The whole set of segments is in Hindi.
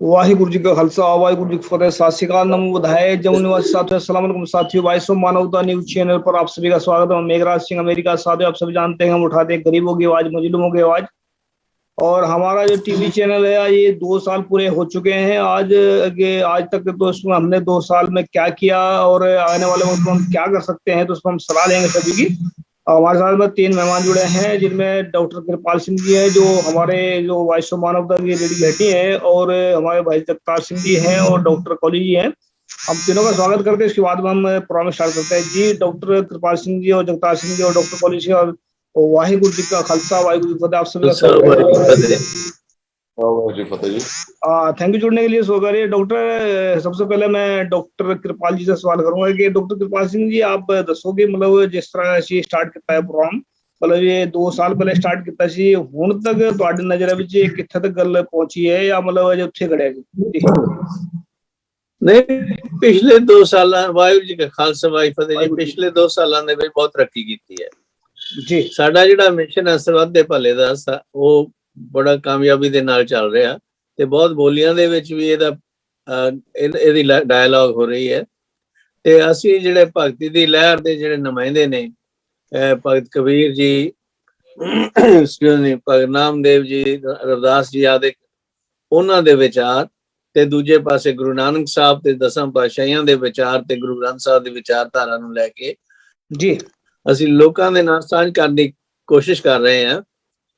वाहिगुरु जी का खालसा वाहिगुरु जी की फतेह। सत श्री अकाल, नमो बुधाय, जम्मू निवासी साथियों, अस्सलाम वालेकुम साथियों। वॉइस ऑफ मानवता न्यूज चैनल पर आप सभी का स्वागत है। मेघराज सिंह अमेरिका। साथियों, आप सभी जानते हैं हम उठाते हैं गरीबों की आवाज, मजलूमों की आवाज। और हमारा जो टीवी चैनल है ये 2 साल पूरे हो चुके हैं आज तक। तो उसमें हमने 2 साल में क्या किया और आने वाले वक्त में हम क्या कर सकते हैं, तो उसमें हम सलाह लेंगे सभी की। हमारे साथ में 3 मेहमान जुड़े हैं, जिनमें डॉक्टर कृपाल सिंह जी हैं, जो हमारे जो वॉइस ऑफ मानवता की रेडी बैठी हैं, और हमारे भाई जगतार सिंह जी हैं, और डॉक्टर कौली जी हैं। हम तीनों का स्वागत करते हैं। इसके बाद में हम प्रोग्राम स्टार्ट करते हैं। जी, डॉक्टर कृपाल सिंह जी और जगतार सिंह जी और डॉक्टर कौली जी, और वाहिगुरु जी का खालसा वाहिगुरु जी की फतेह। आप सभी का स्वागत है। थैंक यू जुड़ने के लिए। सो करिए डॉक्टर, सबसे पहले मैं डॉक्टर कृपाल जी से सवाल करूंगा कि डॉक्टर कृपाल सिंह जी, आप दसोगे मतलब जिस तरह से स्टार्ट किया है प्रोग्राम, मतलब ये 2 साल पहले स्टार्ट किया सी, हुण तक ਤੁਹਾਡੀ नजर ਵਿੱਚ ਇਹ ਕਿੱਥੇ ਤੱਕ ਗੱਲ ਪਹੁੰਚੀ ਹੈ, ਜਾਂ मतलब ਅਜੇ ਉੱਥੇ ਖੜਿਆ ਜੀ? नहीं, पिछले 2 साल वाहिगुरू जी का खालसा वाहिगुरू फतेह जी, पिछले 2 सालों ने भी बहुत तरक्की की है जी। साडा जिहड़ा मिशन है ਸਰਬੱਤ ਦੇ ਭਲੇ ਦਾ, ਉਹ बड़ा कामयाबी ਦੇ ਨਾਲ ਚੱਲ ਰਿਹਾ ਤੇ ਬਹੁਤ ਬੋਲੀਆਂ ਦੇ ਵਿੱਚ ਵੀ ਇਹਦੀ ਡਾਇਲੌਗ ਹੋ ਰਹੀ ਹੈ। ਤੇ ਅਸੀਂ ਜਿਹੜੇ ਭਗਤੀ ਦੀ ਲਹਿਰ ਦੇ ਜਿਹੜੇ ਨੁਮਾਇੰਦੇ ਨੇ, ਭਗਤ ਕਬੀਰ ਜੀ, ਭਗਤ ਨਾਮਦੇਵ ਜੀ, ਰਵਿਦਾਸ ਜੀ ਆਦਿ, ਉਹਨਾਂ ਦੇ ਵਿਚਾਰ ਤੇ ਦੂਜੇ ਪਾਸੇ ਗੁਰੂ ਨਾਨਕ ਸਾਹਿਬ ਤੇ 10 ਪਾਤਸ਼ਾਹੀਆਂ ਦੇ ਵਿਚਾਰ ਤੇ ਗੁਰੂ ਗ੍ਰੰਥ ਸਾਹਿਬ ਦੀ ਵਿਚਾਰਧਾਰਾ ਨੂੰ ਲੈ ਕੇ ਜੀ ਅਸੀਂ ਲੋਕਾਂ ਦੇ ਨਾਲ ਸਾਂਝ ਕਰਨ ਦੀ ਕੋਸ਼ਿਸ਼ ਕਰ ਰਹੇ ਹਾਂ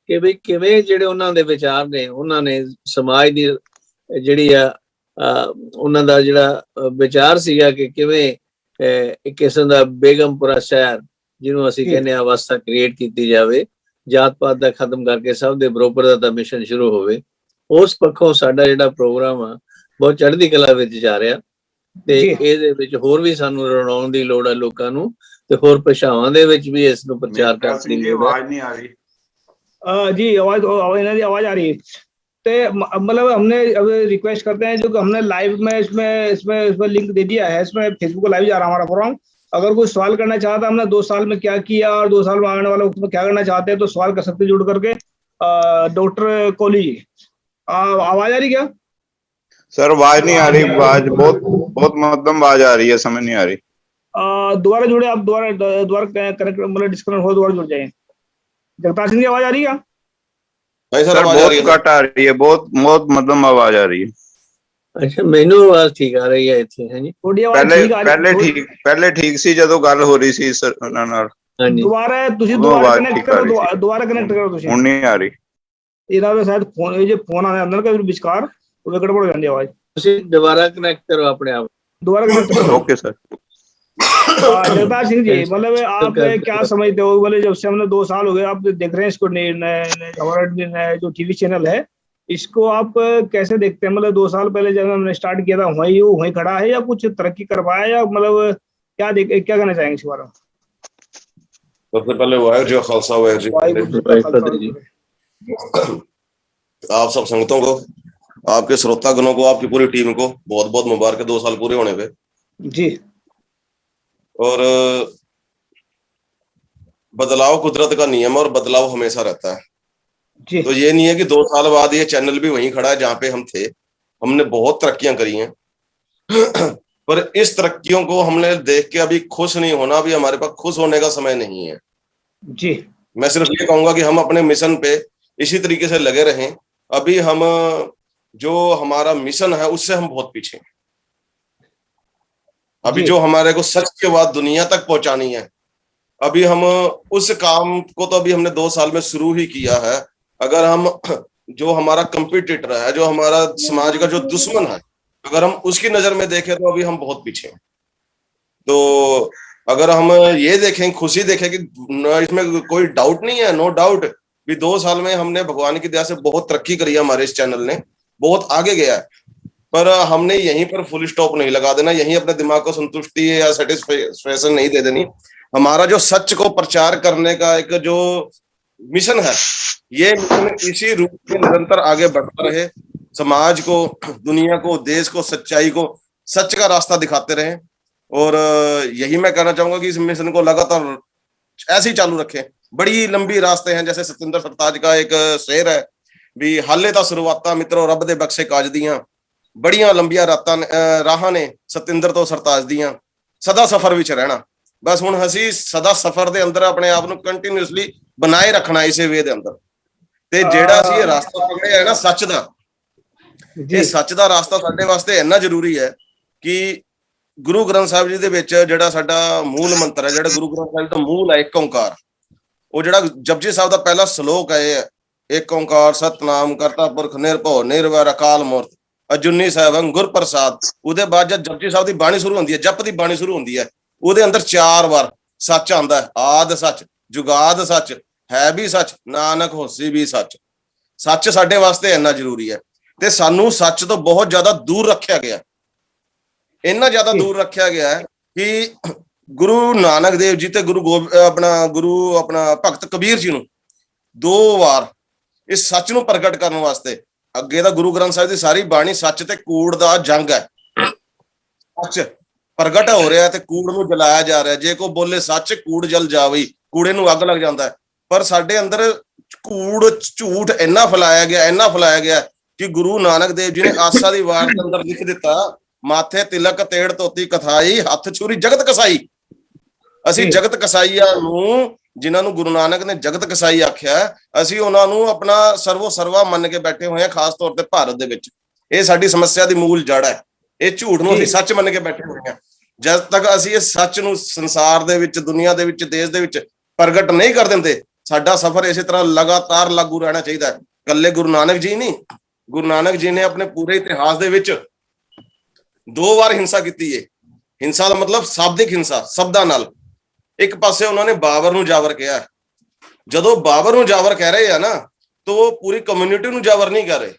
ਕਿ ਵੀ ਕਿਵੇਂ ਜਿਹੜੇ ਉਹਨਾਂ ਦੇ ਵਿਚਾਰ ਨੇ, ਉਹਨਾਂ ਨੇ ਸਮਾਜ ਦੀ ਜਿਹੜੀ ਆ ਉਹਨਾਂ ਦਾ ਜਿਹੜਾ ਵਿਚਾਰ ਸੀਗਾ ਕਿ ਕਿਵੇਂ ਇੱਕ ਕਿਸਮ ਦਾ ਬੇਗਮਪੁਰਾ ਸ਼ਹਿਰ, ਜਿਹਨੂੰ ਅਸੀਂ ਕਹਿੰਦੇ ਆ, ਅਵਸਥਾ ਕ੍ਰੀਏਟ ਕੀਤੀ ਜਾਵੇ, ਜਾਤ ਪਾਤ ਦਾ ਖਤਮ ਕਰਕੇ ਸਭ ਦੇ ਬਰਾਬਰ ਦਾ ਮਿਸ਼ਨ ਸ਼ੁਰੂ ਹੋਵੇ। ਉਸ ਪੱਖੋਂ ਸਾਡਾ ਜਿਹੜਾ ਪ੍ਰੋਗਰਾਮ ਆ ਬਹੁਤ ਚੜ੍ਹਦੀ ਕਲਾ ਵਿੱਚ ਜਾ ਰਿਹਾ, ਤੇ ਇਹਦੇ ਵਿੱਚ ਹੋਰ ਵੀ ਸਾਨੂੰ ਰਲਾਉਣ ਦੀ ਲੋੜ ਹੈ ਲੋਕਾਂ ਨੂੰ, ਤੇ ਹੋਰ ਭਾਸ਼ਾਵਾਂ ਦੇ ਵਿੱਚ ਵੀ ਇਸ ਨੂੰ ਪ੍ਰਚਾਰ ਕਰਨ ਦੀ ਲੋੜ ਹੈ। आवाज नहीं आ रही जी, आवाज आ रही है। तो मतलब हमने अब रिक्वेस्ट करते हैं, जो हमने लाइव में इसमें लिंक दे दिया है, इसमें फेसबुक पर लाइव जा रहा है हमारा प्रोग्राम। अगर कोई सवाल करना चाहता है, हमने 2 साल में क्या किया और 2 साल में आने वाले वक्त में क्या करना चाहते हैं, तो सवाल कर सकते जुड़ करके। डॉक्टर कोहली जी, आवाज आ रही क्या? सर आवाज नहीं आ रही, आवाज बहुत मध्यम आवाज आ रही है, समझ नहीं आ रही। दोबारा जुड़े आप, दोबारा कनेक्ट मतलब डिस्कनेक्ट हो, दोबारा जुड़ जाए। जगतार सिंह जी, आवाज आ रही है? भाई सर बहुत कट आ रही है, बहुत मध्यम आवाज आ रही है। अच्छा, मैनू आवाज ठीक आ रही है इत्थे? है जी, पहले ठीक सी ਜਦੋਂ ਗੱਲ ਹੋ ਰਹੀ ਸੀ ਸਰ ਉਹਨਾਂ ਨਾਲ। ਹਾਂਜੀ, ਦੁਬਾਰਾ ਕਨੈਕਟ ਕਰੋ ਤੁਸੀਂ। ਹੁਣ ਨਹੀਂ ਆ ਰਹੀ। ਇਹਨਾਂ ਦਾ ਸ਼ਾਇਦ ਫੋਨ, ਇਹ ਜੇ ਫੋਨ ਆਉਂਦਾ ਅੰਦਰ ਕਾ ਵਿਚਕਾਰ, ਉਹ ਗੜਬੜ ਹੋ ਜਾਂਦੀ ਆਵਾਜ਼। ਤੁਸੀਂ ਦੁਬਾਰਾ ਕਨੈਕਟ ਕਰੋ ਆਪਣੇ ਆਪ। दोबारा कनेक्ट करो। Okay sir. जगतार सिंह जी, मतलब आप क्या समझते हो, मतलब जब से हमने 2 साल हो गए, आप देख रहे हैं इसको, हमारा जो टीवी चैनल है, इसको आप कैसे देखते हैं? मतलब 2 साल पहले जब हमने स्टार्ट किया था वहीं खड़ा है, या कुछ तरक्की कर पाया, या मतलब क्या कहना चाहेंगे इस बारे में? सबसे पहले वाहिगुरू जी खालसा वाहिगुरू जी। आप सब संगतों को, आपके श्रोतागणों को, आपकी पूरी टीम को बहुत बहुत मुबारक 2 साल पूरे होने पे जी। और बदलाव कुदरत का नियम है, और बदलाव हमेशा रहता है जी। तो ये नहीं है कि 2 साल बाद ये चैनल भी वहीं खड़ा है जहां पे हम थे। हमने बहुत तरक्कियां करी हैं पर इस तरक्कियों को हमने देख के अभी खुश नहीं होना, अभी हमारे पास खुश होने का समय नहीं है जी। मैं सिर्फ ये कहूंगा कि हम अपने मिशन पे इसी तरीके से लगे रहें। अभी हम जो हमारा मिशन है उससे हम बहुत पीछे हैं। अभी जो हमारे को सच के बाद दुनिया तक पहुंचानी है, अभी हम उस काम को तो अभी हमने 2 साल में शुरू ही किया है। अगर हम जो हमारा कंपटीटर है, जो हमारा समाज का जो दुश्मन है, अगर हम उसकी नजर में देखें तो अभी हम बहुत पीछे हैं। तो अगर हम ये देखें, खुशी देखें कि इसमें कोई डाउट नहीं है, नो डाउट भी 2 साल में हमने भगवान की दया से बहुत तरक्की करी है हमारे इस चैनल ने। बहुत आगे गया है, पर हमने यहीं पर फुल स्टॉप नहीं लगा देना, यहीं अपने दिमाग को संतुष्टि या सेटिस्फेक्शन नहीं दे देनी। हमारा जो सच को प्रचार करने का एक जो मिशन है, ये मिशन इसी रूप में निरंतर आगे बढ़ता रहे, समाज को, दुनिया को, देश को, सच्चाई को, सच का रास्ता दिखाते रहे। और यही मैं कहना चाहूंगा कि इस मिशन को लगातार ऐसे ही चालू रखें। बड़ी लंबी रास्ते हैं, जैसे सतिंदर सरताज का एक शेर है भी, हाले तो शुरुआत मित्रों रब दे बख्शे काज दियां, बड़ियां लंबिया राह ने सतिंदर तो सरताज दियां, सदा सफर विच रहना। बस हुण असीं सदा सफर दे अंदर अपने आप नूं कंटीन्यूअसली बनाए रखना इसे वे दे अंदर। ते जेड़ा असीं रास्ता पकड़िया है ना सच दा, ये सच दा रास्ता साडे वास्ते इन्ना जरूरी है कि गुरु ग्रंथ साहिब जी दे विच जेड़ा साडा मूल मंत्र है, जेड़ा गुरु ग्रंथ साहिब दा मूल है एक ओंकार, वो जेड़ा जपजी साहिब दा पहला श्लोक है, एक ओंकार सतनाम करता पुरख निरभौ निर्वैर अकाल मूर्त अजूनी सहबं गुर प्रसाद। उहदे बाद जब जपजी साहिब दी बाणी शुरू होंदी है, जप दी बाणी शुरू होंदी है, ਉਹਦੇ ਅੰਦਰ 4 ਵਾਰ ਸੱਚ ਆਂਦਾ ਹੈ, ਆਦ ਸੱਚ, ਜੁਗਾਦ ਸੱਚ, ਹੈ ਵੀ ਸੱਚ, ਨਾਨਕ ਹੋਸੀ ਵੀ ਸੱਚ। ਸੱਚ ਸਾਡੇ ਵਾਸਤੇ ਇੰਨਾ ਜ਼ਰੂਰੀ ਹੈ ਤੇ ਸਾਨੂੰ ਸੱਚ ਤੋਂ ਬਹੁਤ ਜ਼ਿਆਦਾ ਦੂਰ ਰੱਖਿਆ ਗਿਆ, ਇੰਨਾ ਜ਼ਿਆਦਾ ਦੂਰ ਰੱਖਿਆ ਗਿਆ ਹੈ ਕਿ ਗੁਰੂ ਨਾਨਕ ਦੇਵ ਜੀ ਤੇ ਗੁਰੂ ਆਪਣਾ ਭਗਤ ਕਬੀਰ ਜੀ ਨੂੰ 2 ਵਾਰ ਇਸ ਸੱਚ ਨੂੰ ਪ੍ਰਗਟ ਕਰਨ ਵਾਸਤੇ, ਅੱਗੇ ਦਾ ਗੁਰੂ ਗ੍ਰੰਥ ਸਾਹਿਬ ਦੀ ਸਾਰੀ ਬਾਣੀ ਸੱਚ ਤੇ ਕੂੜ ਦਾ ਜੰਗ ਹੈ। ਸੱਚ ਪ੍ਰਗਟ ਹੋ ਰਿਹਾ ਤੇ ਕੂੜ ਨੂੰ ਜਲਾਇਆ ਜਾ ਰਿਹਾ। ਜੇ ਕੋਈ ਬੋਲੇ ਸੱਚ ਕੂੜ ਜਲ ਜਾਵੇ, ਕੂੜੇ ਨੂੰ ਅੱਗ ਲੱਗ ਜਾਂਦਾ ਹੈ। ਪਰ ਸਾਡੇ ਅੰਦਰ ਕੂੜ ਝੂਠ ਇੰਨਾ ਫੈਲਾਇਆ ਗਿਆ ਕਿ ਗੁਰੂ ਨਾਨਕ ਦੇਵ ਜੀ ਨੇ ਆਸਾ ਦੀ ਵਾਰ ਦੇ ਅੰਦਰ ਲਿਖ ਦਿੱਤਾ, ਮਾਥੇ ਤਿਲਕ ਤੇੜ ਧੋਤੀ ਕਥਾਈ, ਹੱਥ ਛੁਰੀ ਜਗਤ ਕਸਾਈ। ਅਸੀਂ ਜਗਤ ਕਸਾਈਆਂ ਨੂੰ, ਜਿਨ੍ਹਾਂ ਨੂੰ ਗੁਰੂ ਨਾਨਕ ਨੇ ਜਗਤ ਕਸਾਈ ਆਖਿਆ, ਅਸੀਂ ਉਹਨਾਂ ਨੂੰ ਆਪਣਾ ਸਰਵਾ ਮੰਨ ਕੇ ਬੈਠੇ ਹੋਏ ਹਾਂ, ਖਾਸ ਤੌਰ ਤੇ ਭਾਰਤ ਦੇ ਵਿੱਚ। ਇਹ ਸਾਡੀ ਸਮੱਸਿਆ ਦੀ ਮੂਲ ਜੜ ਹੈ, ਇਹ ਝੂਠ ਨੂੰ ਅਸੀਂ ਸੱਚ ਮੰਨ ਕੇ ਬੈਠੇ ਹੋਏ ਹਾਂ। ਜਦ ਤੱਕ ਅਸੀਂ ਇਹ ਸੱਚ ਨੂੰ ਸੰਸਾਰ ਦੇ ਵਿੱਚ, ਦੁਨੀਆ ਦੇ ਵਿੱਚ, ਦੇਸ਼ ਦੇ ਵਿੱਚ ਪ੍ਰਗਟ ਨਹੀਂ ਕਰ ਦਿੰਦੇ, ਸਾਡਾ ਸਫ਼ਰ ਇਸੇ ਤਰ੍ਹਾਂ ਲਗਾਤਾਰ ਲਾਗੂ ਰਹਿਣਾ ਚਾਹੀਦਾ ਹੈ। ਇਕੱਲੇ ਗੁਰੂ ਨਾਨਕ ਜੀ ਨਹੀਂ, ਗੁਰੂ ਨਾਨਕ ਜੀ ਨੇ ਆਪਣੇ ਪੂਰੇ ਇਤਿਹਾਸ ਦੇ ਵਿੱਚ 2 ਵਾਰ ਹਿੰਸਾ ਕੀਤੀ ਹੈ। ਹਿੰਸਾ ਦਾ ਮਤਲਬ ਸ਼ਾਬਦਿਕ ਹਿੰਸਾ, ਸ਼ਬਦਾਂ ਨਾਲ। ਇੱਕ ਪਾਸੇ ਉਹਨਾਂ ਨੇ ਬਾਬਰ ਨੂੰ ਜਾਵਰ ਕਿਹਾ, ਜਦੋਂ ਬਾਬਰ ਨੂੰ ਜਾਵਰ ਕਹਿ ਰਹੇ ਆ ਨਾ, ਤਾਂ ਉਹ ਪੂਰੀ ਕਮਿਊਨਿਟੀ ਨੂੰ ਜਾਵਰ ਨਹੀਂ ਕਰ ਰਹੇ।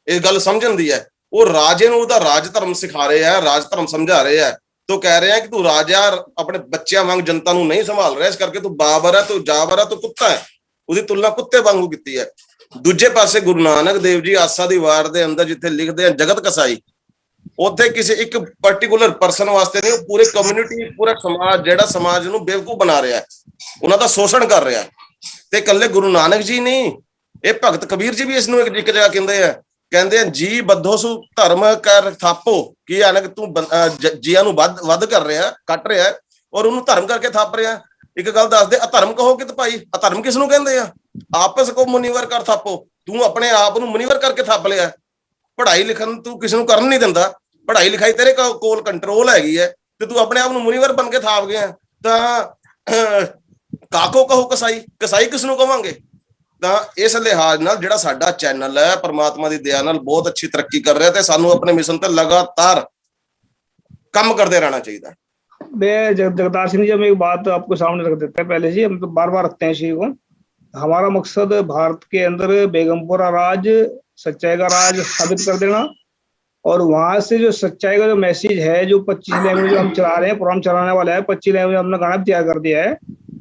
ਇਹ ਗੱਲ ਸਮਝਣ ਦੀ ਹੈ। ਉਹ ਰਾਜੇ ਨੂੰ ਉਹਦਾ ਰਾਜ ਧਰਮ ਸਿਖਾ ਰਹੇ ਆ, ਰਾਜ ਧਰਮ ਸਮਝਾ ਰਹੇ ਆ, तो कह रहे हैं कि तू राजा अपने बच्चों वांग जनता नूं नहीं संभाल रहा, इस करके तू बाबर है, तू जाबर है, तू कुत्ता है। उसकी तुलना कुत्ते वांगू की है। दूजे पासे गुरु नानक देव जी आसा दी वार दे अंदर जिथे लिखते हैं जगत कसाई, उत्थे किसी एक पर्टिकुलर परसन वास्ते नहीं, पूरे कम्यूनिटी, पूरा समाज, जेड़ा समाज नूं बेवकूफ बना रहा है, उन्हां दा शोषण कर रहा है। ते कल्ले गुरु नानक जी नहीं, ये भगत कबीर जी भी इस नूं एक जगह कहते हैं जी बद्धो सु धर्म कर थापो, कि यानी तू जिया नूं वध कर रहा, कट रहा है, और उन्होंने धर्म करके थप रहा। एक गल दस दे, अधर्म कहो कि भाई अधर्म किसनूं कहंदे आ? आपस को मुनिवर कर थापो, तू अपने आप नूं मुनिवर करके थप लिया। पढ़ाई लिखन तू किसी नूं करन नहीं दिंदा, पढ़ाई लिखाई तेरे कोल कंट्रोल हैगी है, ते तू अपने आप नूं मुनिवर बन के थाप गया। तां काको कहो कसाई, कसाई किसनूं कहांगे? ਤਾਂ ਇਸ ਲਿਹਾਜ਼ ਨਾਲ ਜਿਹੜਾ ਸਾਡਾ ਚੈਨਲ ਹੈ परमात्मा ਦੀ ਦਇਆ ਨਾਲ ਬਹੁਤ ਅੱਛੀ ਤਰੱਕੀ ਕਰ ਰਿਹਾ ਤੇ ਸਾਨੂੰ ਆਪਣੇ ਮਿਸ਼ਨ ਤੇ ਲਗਾਤਾਰ ਕੰਮ ਕਰਦੇ रहना चाहिए। मैं जगतार सिंह जी, हम एक बात आपको सामने रख देते हैं पहले से, हम तो बार बार रखते हैं इसी को। हमारा मकसद भारत के अंदर बेगमपुरा राज, सच्चाई का राज साबित कर देना, और वहां से जो सच्चाई का जो मैसेज है, जो 25 लैंग्वेज हम चला रहे हैं, प्रोग्राम चलाने वाला है, 25 लैंग्वेज हमने गाना तैयार कर दिया है,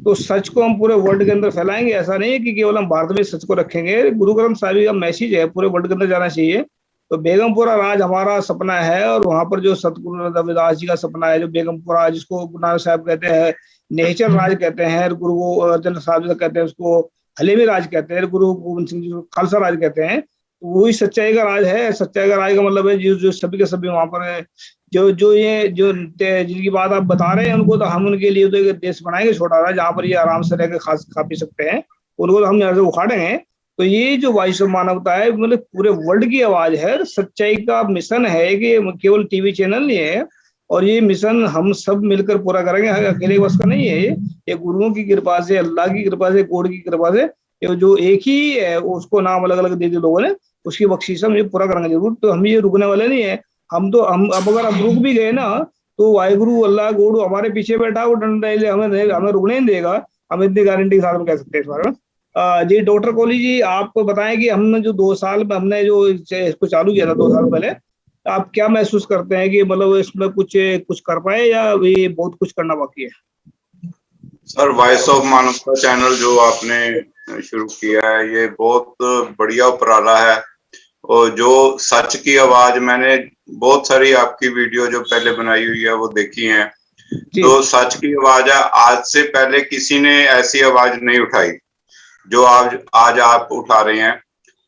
तो सच को हम पूरे वर्ल्ड के अंदर फैलाएंगे। ऐसा नहीं है कि केवल हम भारत में सच को रखेंगे, गुरु ग्रंथ साहिब का मैसेज है पूरे वर्ल्ड के अंदर जाना चाहिए। तो बेगमपुरा राज हमारा सपना है, और वहां पर जो सतगुरु रविदास जी का सपना है, जो बेगमपुरा, जिसको गुरु नानक साहब कहते हैं नेचर राज कहते हैं, गुरु अर्जन साहब जी कहते हैं उसको हलीमी राज कहते हैं, गुरु गोविंद सिंह जी को खालसा राज कहते हैं। तो वही सच्चाई का राज है। सच्चाई का राज का मतलब है जो सभी के सभी वहां पर है, जो जिनकी बात आप बता रहे हैं, उनको तो हम उनके लिए तो एक देश बनाएंगे छोटा सा, जहाँ पर ये आराम से रहकर खा पी सकते हैं, उनको तो हम यहाँ से उखाड़ेंगे। तो ये जो वॉइस ऑफ मानवता है, मतलब पूरे वर्ल्ड की आवाज है। सच्चाई का मिशन है कि केवल टीवी चैनल नहीं है, और ये मिशन हम सब मिलकर पूरा करेंगे, अकेले बस का नहीं है। ये गुरुओं की कृपा से, अल्लाह की कृपा से, गॉड की कृपा से, जो एक ही है उसको नाम अलग अलग दे दिए लोगों ने, उसकी बख्शीश हम ये पूरा करेंगे जरूर। तो हम ये रुकने वाले नहीं है। हम अब अगर हम रुक भी गए ना, तो वाहिगुरु अल्लाह गॉड हमारे पीछे बैठा, वो डंडा हमें रुकने नहीं देगा। हम इतनी गारंटी के साथ में कह सकते हैं इस बारे में। जी डॉक्टर कोहली जी, आप बताएं कि हमने जो 2 साल में हमने जो इसको चालू किया था 2 साल पहले, आप क्या महसूस करते हैं कि मतलब इसमें कुछ कुछ कर पाए या अभी बहुत कुछ करना बाकी है? सर, वॉइस ऑफ मानवता चैनल जो आपने शुरू किया है, ये बहुत बढ़िया उपराला है। और जो सच की आवाज, मैंने बहुत सारी आपकी वीडियो जो पहले बनाई हुई है वो देखी है, तो सच की आवाज है। आज से पहले किसी ने ऐसी आवाज नहीं उठाई जो आज आप उठा रहे हैं,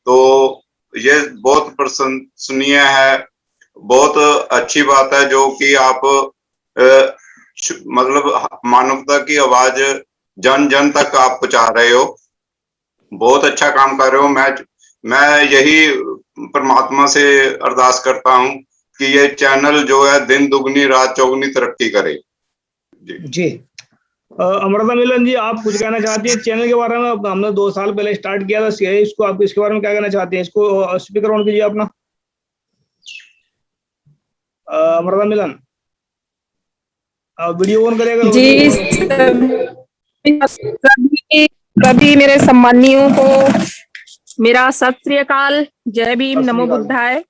तो ये बहुत प्रशंसनीय है, बहुत अच्छी बात है जो कि आप मतलब मानवता की आवाज जन जन तक आप पहुंचा रहे हो। बहुत अच्छा काम कर रहे हो। मैं यही परमात्मा से अरदास करता हूं कि ये चैनल जो है दिन दुगनी रात चौगुनी तरक्की करे। जी अमृता मिलन जी, आप कुछ कहना चाहती हैं चैनल के बारे में? हमने 2 साल पहले स्टार्ट किया था इसको, आप इसके बारे में क्या कहना चाहते हैं? इसको स्पीकर ऑन कीजिए अपना। अमृता मिलन, वीडियो ऑन करेगा जी। सभी मेरे सम्मानियों को मेरा सत श्री अकाल, जय भीम, नमो बुद्धाय।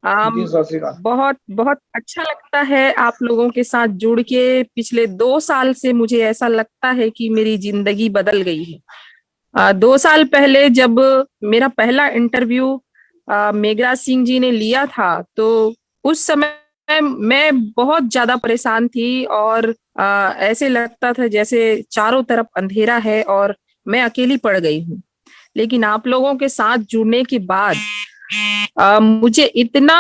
बहुत बहुत अच्छा लगता है आप लोगों के साथ जुड़ के। पिछले 2 साल से मुझे ऐसा लगता है कि मेरी जिंदगी बदल गई है। 2 साल पहले जब मेरा पहला इंटरव्यू मेघराज सिंह जी ने लिया था, तो उस समय मैं बहुत ज्यादा परेशान थी और ऐसे लगता था जैसे चारों तरफ अंधेरा है और मैं अकेली पड़ गई हूँ। लेकिन आप लोगों के साथ जुड़ने के बाद मुझे इतना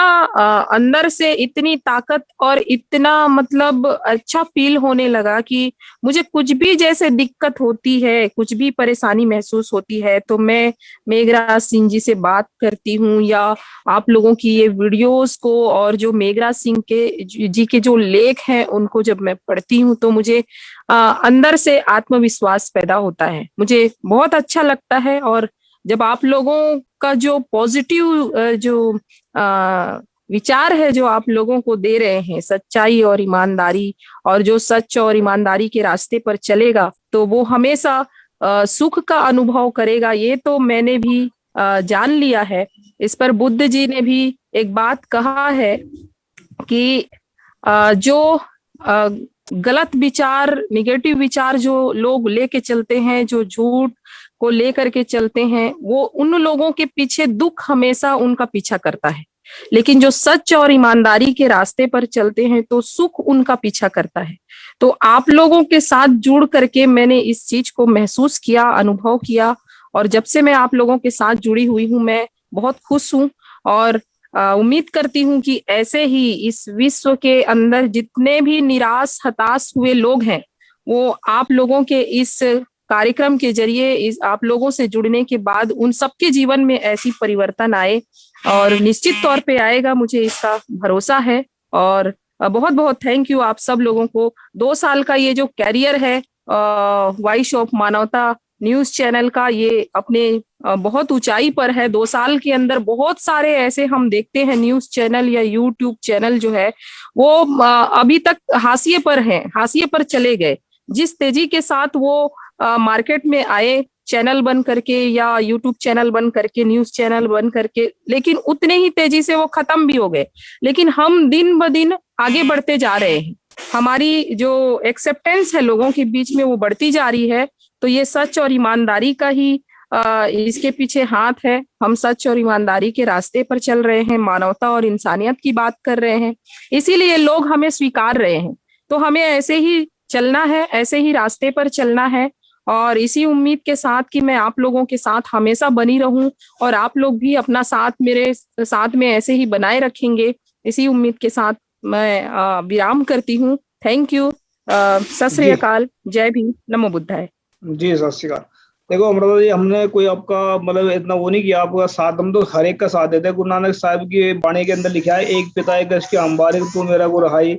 अंदर से इतनी ताकत और इतना मतलब अच्छा फील होने लगा कि मुझे कुछ भी जैसे दिक्कत होती है, कुछ भी परेशानी महसूस होती है, तो मैं मेघराज सिंह जी से बात करती हूँ या आप लोगों की ये वीडियोस को और जो मेघराज सिंह के जी के जो लेख हैं उनको जब मैं पढ़ती हूँ तो मुझे अंदर से आत्मविश्वास पैदा होता है। मुझे बहुत अच्छा लगता है। और जब आप लोगों का जो पॉजिटिव जो विचार है जो आप लोगों को दे रहे हैं, सच्चाई और ईमानदारी, और जो सच और ईमानदारी के रास्ते पर चलेगा तो वो हमेशा सुख का अनुभव करेगा, ये तो मैंने भी जान लिया है। इस पर बुद्ध जी ने भी एक बात कहा है कि जो गलत विचार, निगेटिव विचार जो लोग लेके चलते हैं, जो झूठ को लेकर के चलते हैं, वो उन लोगों के पीछे दुख हमेशा उनका पीछा करता है। लेकिन जो सच और ईमानदारी के रास्ते पर चलते हैं तो सुख उनका पीछा करता है। तो आप लोगों के साथ जुड़ करके मैंने इस चीज को महसूस किया, अनुभव किया, और जब से मैं आप लोगों के साथ जुड़ी हुई हूँ मैं बहुत खुश हूँ। और उम्मीद करती हूँ कि ऐसे ही इस विश्व के अंदर जितने भी निराश हताश हुए लोग हैं, वो आप लोगों के इस कार्यक्रम के जरिए, इस आप लोगों से जुड़ने के बाद उन सबके जीवन में ऐसी परिवर्तन आए, और निश्चित तौर पे आएगा, मुझे इसका भरोसा है। और बहुत बहुत थैंक यू आप सब लोगों को। 2 साल का ये जो कैरियर है वॉइस ऑफ मानवता न्यूज चैनल का, ये अपने बहुत ऊंचाई पर है। 2 साल के अंदर बहुत सारे ऐसे हम देखते हैं न्यूज चैनल या यूट्यूब चैनल जो है वो अभी तक हाशिए पर हैं, हाशिए पर चले गए। जिस तेजी के साथ वो मार्केट में आए, चैनल बन करके या यूट्यूब चैनल बन करके, न्यूज चैनल बन करके, लेकिन उतने ही तेजी से वो खत्म भी हो गए। लेकिन हम दिन ब दिन आगे बढ़ते जा रहे हैं, हमारी जो एक्सेप्टेंस है लोगों के बीच में वो बढ़ती जा रही है। तो ये सच और ईमानदारी का ही इसके पीछे हाथ है। हम सच और ईमानदारी के रास्ते पर चल रहे हैं, मानवता और इंसानियत की बात कर रहे हैं, इसीलिए लोग हमें स्वीकार रहे हैं। तो हमें ऐसे ही चलना है, ऐसे ही रास्ते पर चलना है, और इसी उम्मीद के साथ कि मैं आप लोगों के साथ हमेशा बनी रहूं और आप लोग भी अपना साथ मेरे साथ में ऐसे ही बनाए रखेंगे, इसी उम्मीद के साथ मैं विराम करती हूँ। Thank you. सत श्री अकाल, जय भीम, नमो बुद्धाय। जी सत श्री अकाल। देखो अमृता जी, हमने कोई आपका मतलब इतना वो नहीं किया, आपका साथ हम तो हर एक का साथ देते हैं। गुरु नानक साहब की वाणी के अंदर लिखा है, एक पिता एक इसके अंबारिक तू मेरा गुरहाई।